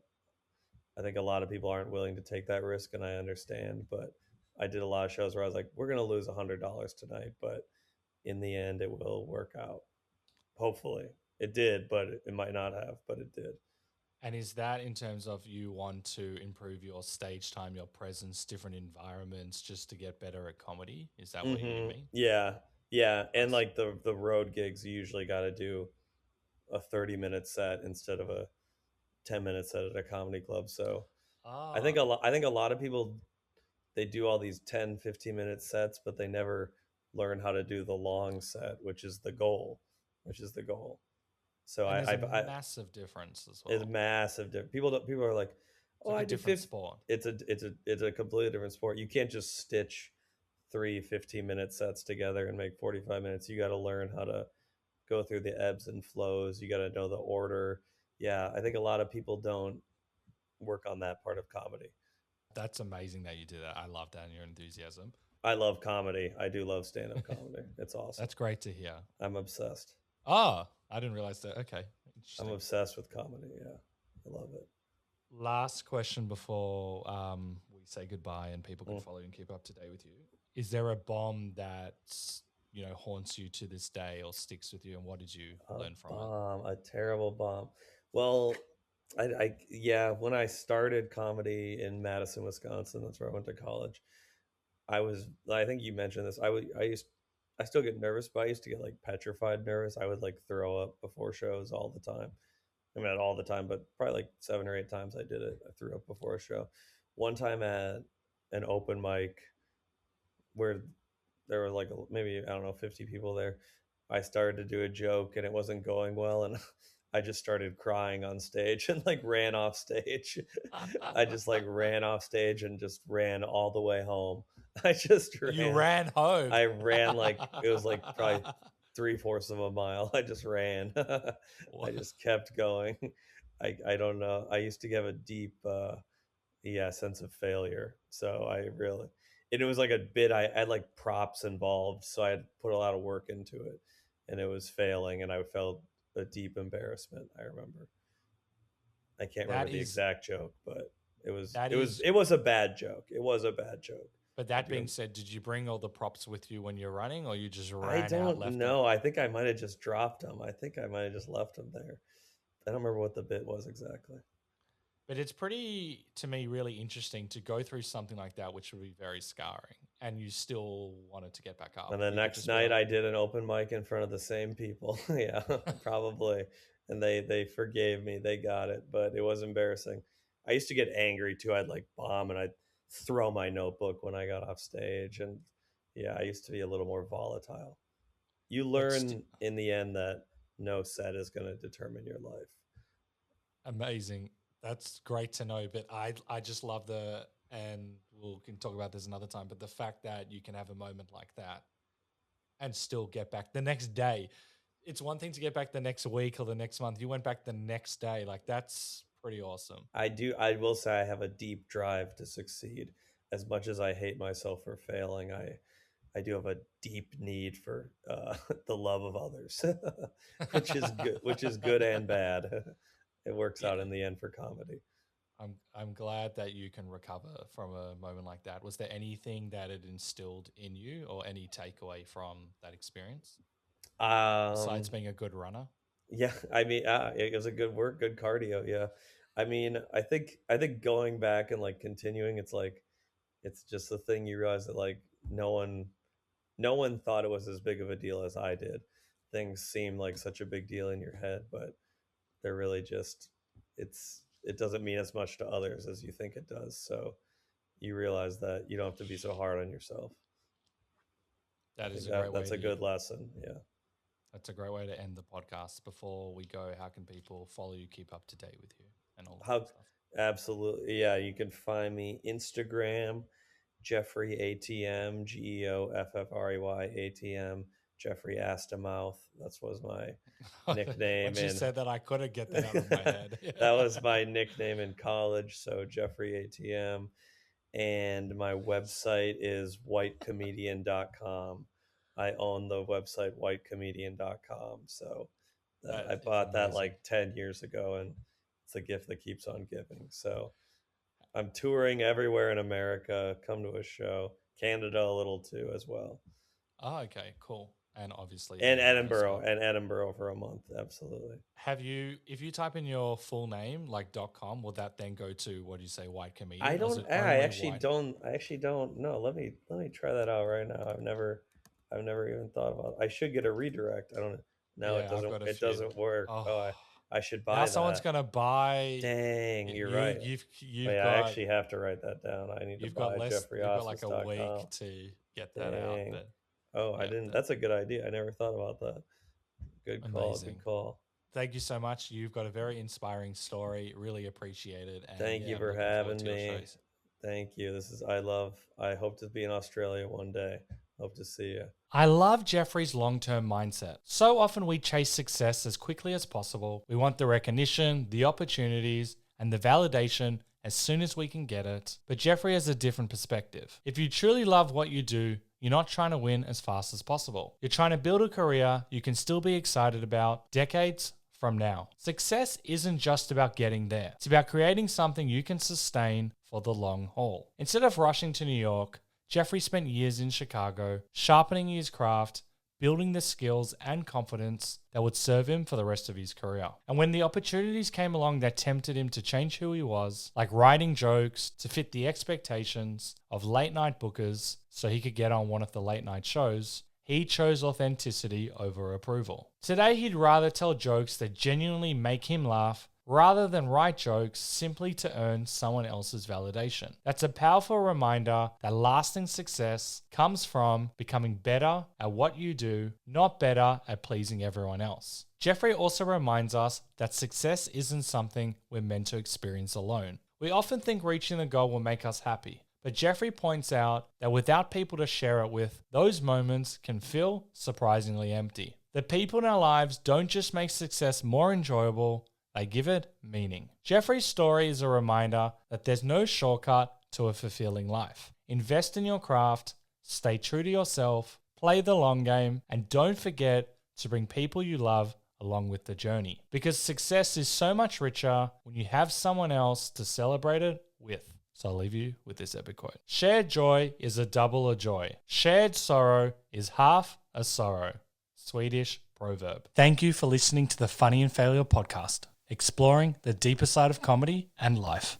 I think a lot of people aren't willing to take that risk, and I understand. But I did a lot of shows where I was like, we're going to lose $100 tonight, but in the end, it will work out. Hopefully, it did, but it might not have, but it did.
and is that in terms of you want to improve your stage time, your presence, different environments, just to get better at comedy? Is that what you
Hmm.
mean?
Yeah, yeah, and
Nice.
like the road gigs, you usually got to do. a 30-minute set instead of a 10-minute set at a comedy club. So
Ah,
I think a lot of people, they do all these 10-15 minute sets, but they never learn how to do the long set, which is the goal, So
and there's a
I
massive difference as
it's
well.
massive difference. People are like,
It's
oh,
like
I
a
do
different
50.
sport.
It's a completely different sport. You can't just stitch three 15-minute sets together and make 45 minutes. You got to learn how to go through the ebbs and flows. You got to know the order. Yeah, I think a lot of people don't work on that part of comedy.
That's amazing that you do that. I love that and your enthusiasm.
I love comedy. I do love stand-up comedy. It's awesome.
That's great to hear.
I'm obsessed.
Ah, I didn't realize that. Okay,
I'm
interesting.
obsessed with comedy. Yeah, I love it.
Last question before we say goodbye and people can
Mm.
follow you and keep up to date with you. Is there a bomb that haunts you to this day or sticks with you, and what did you
A
learn from it?
bomb, a terrible bomb. Well, yeah, when I started comedy in Madison, Wisconsin, that's where I went to college. I think you mentioned this. I still get nervous, but I used to get like petrified nervous. I would like throw up before shows all the time. I mean, not all the time, but probably like 7 or 8 times I did it. I threw up before a show. One time at an open mic where there were like maybe, I don't know, 50 people there. I started to do a joke and it wasn't going well, and I just started crying on stage and like ran off stage. I just like ran off stage and just ran all the way home. I just
You
ran.
ran home.
I ran like it was like probably 3/4 of a mile. I just ran. I just kept going. I don't know. I used to have a deep yeah, sense of failure. So I really, and it was like a bit. I had like props involved, so I had put a lot of work into it, and it was failing, and I felt a deep embarrassment. I remember. I can't remember
that
the
is
exact joke, but
that is.
it was a bad joke. It was a bad joke.
But
I
that being
do.
said, did you bring all the props with you when you're running, or you just
I
ran out,
don't
left them?
know. I think I might have just dropped them. I think I might have just left them there. I don't remember what the bit was exactly.
But it's pretty, to me, really interesting to go through something like that, which would be very scarring, and you still wanted to get back up.
And the
You could
next
just be
night
like,
I did an open mic in front of the same people. Yeah, probably. And they forgave me. They got it, but it was embarrassing. I used to get angry too. I'd like bomb and I'd throw my notebook when I got off stage, and yeah, I used to be a little more volatile. You
but
learn in the end that no set is going to determine your life.
amazing. That's great to know. But I just love and we can talk about this another time, but the fact that you can have a moment like that and still get back the next day. It's one thing to get back the next week or the next month. You went back the next day. Like, that's pretty awesome.
I will say I have a deep drive to succeed. As much as I hate myself for failing, I do have a deep need for the love of others, which is good and bad. It works
Yeah.
out in the end for comedy.
I'm glad that you can recover from a moment like that. Was there anything that it instilled in you or any takeaway from that experience besides
Um,
being a good runner?
yeah, I mean, it was a good work, good cardio. Yeah, I mean, I think going back and like continuing, it's like it's just the thing you realize that like no one thought it was as big of a deal as I did. Things seem like such a big deal in your head, but they're really just it doesn't mean as much to others as you think it does. So you realize that you don't have to be so hard on yourself. I
That
think
is a great way
that's a
to
good lesson. Yeah.
That's a great way to end the podcast. Before we go, how can people follow you, keep up to date with you, and all of that
How
stuff?
absolutely. Yeah, you can find me Instagram Geoffrey ATM Geoffrey ATM Geoffrey Astamouth. That was my nickname
Once you
in
said that, I couldn't get that out of my head.
that was my nickname in college. So Geoffrey ATM, and my website is whitecomedian.com. I own the website whitecomedian.com. So
That
I
is
bought that
amazing.
like 10 years ago, and it's a gift that keeps on giving. So I'm touring everywhere in America. Come to a show. Canada a little too as well.
Oh, okay, cool. And obviously
And
Edinburgh as well.
Edinburgh for a month. Absolutely.
Have you, if you type in your full name, like .com, will that then go to, what do you say, white
I
comedian, or is
don't
it only white?
I actually don't know. Let me try that out right now. I've never even thought about it. I should get a redirect. I don't know. No, it
Yeah, I've
doesn't.
got a
It
few.
doesn't work.
Oh,
Oh, I should
now
buy
someone's
that.
gonna buy.
Dang, you're
You
right.
you've
Oh,
you've
yeah, I
got
actually have to write that down. I need to
you've got
buy
less. You've got like a week
jeffreyasmus.com.
to get that out,
Dang.
but
Oh, I
yeah,
didn't. That's a good idea. I never thought about that. Good call. Good
amazing.
call.
Thank you so much. You've got a very inspiring story. Really appreciate it. And
Thank
yeah,
you
I'm
for
looking forward
having
to your
me.
shows.
Thank you. I hope to be in Australia one day. Hope to see you.
I love Geoffrey's long term mindset. So often we chase success as quickly as possible. We want the recognition, the opportunities, and the validation as soon as we can get it. But Geoffrey has a different perspective. If you truly love what you do, you're not trying to win as fast as possible. You're trying to build a career you can still be excited about decades from now. Success isn't just about getting there. It's about creating something you can sustain for the long haul. Instead of rushing to New York, Geoffrey spent years in Chicago, sharpening his craft, building the skills and confidence that would serve him for the rest of his career. And when the opportunities came along that tempted him to change who he was, like writing jokes to fit the expectations of late night bookers so he could get on one of the late night shows, he chose authenticity over approval. Today, he'd rather tell jokes that genuinely make him laugh rather than write jokes simply to earn someone else's validation. That's a powerful reminder that lasting success comes from becoming better at what you do, not better at pleasing everyone else. Geoffrey also reminds us that success isn't something we're meant to experience alone. We often think reaching the goal will make us happy, but Geoffrey points out that without people to share it with, those moments can feel surprisingly empty. The people in our lives don't just make success more enjoyable, they give it meaning. Geoffrey's story is a reminder that there's no shortcut to a fulfilling life. Invest in your craft, stay true to yourself, play the long game, and don't forget to bring people you love along with the journey. Because success is so much richer when you have someone else to celebrate it with. So I'll leave you with this epic quote. Shared joy is a double a joy. Shared sorrow is half a sorrow. Swedish proverb. Thank you for listening to the Funny and Failure podcast, exploring the deeper side of comedy and life.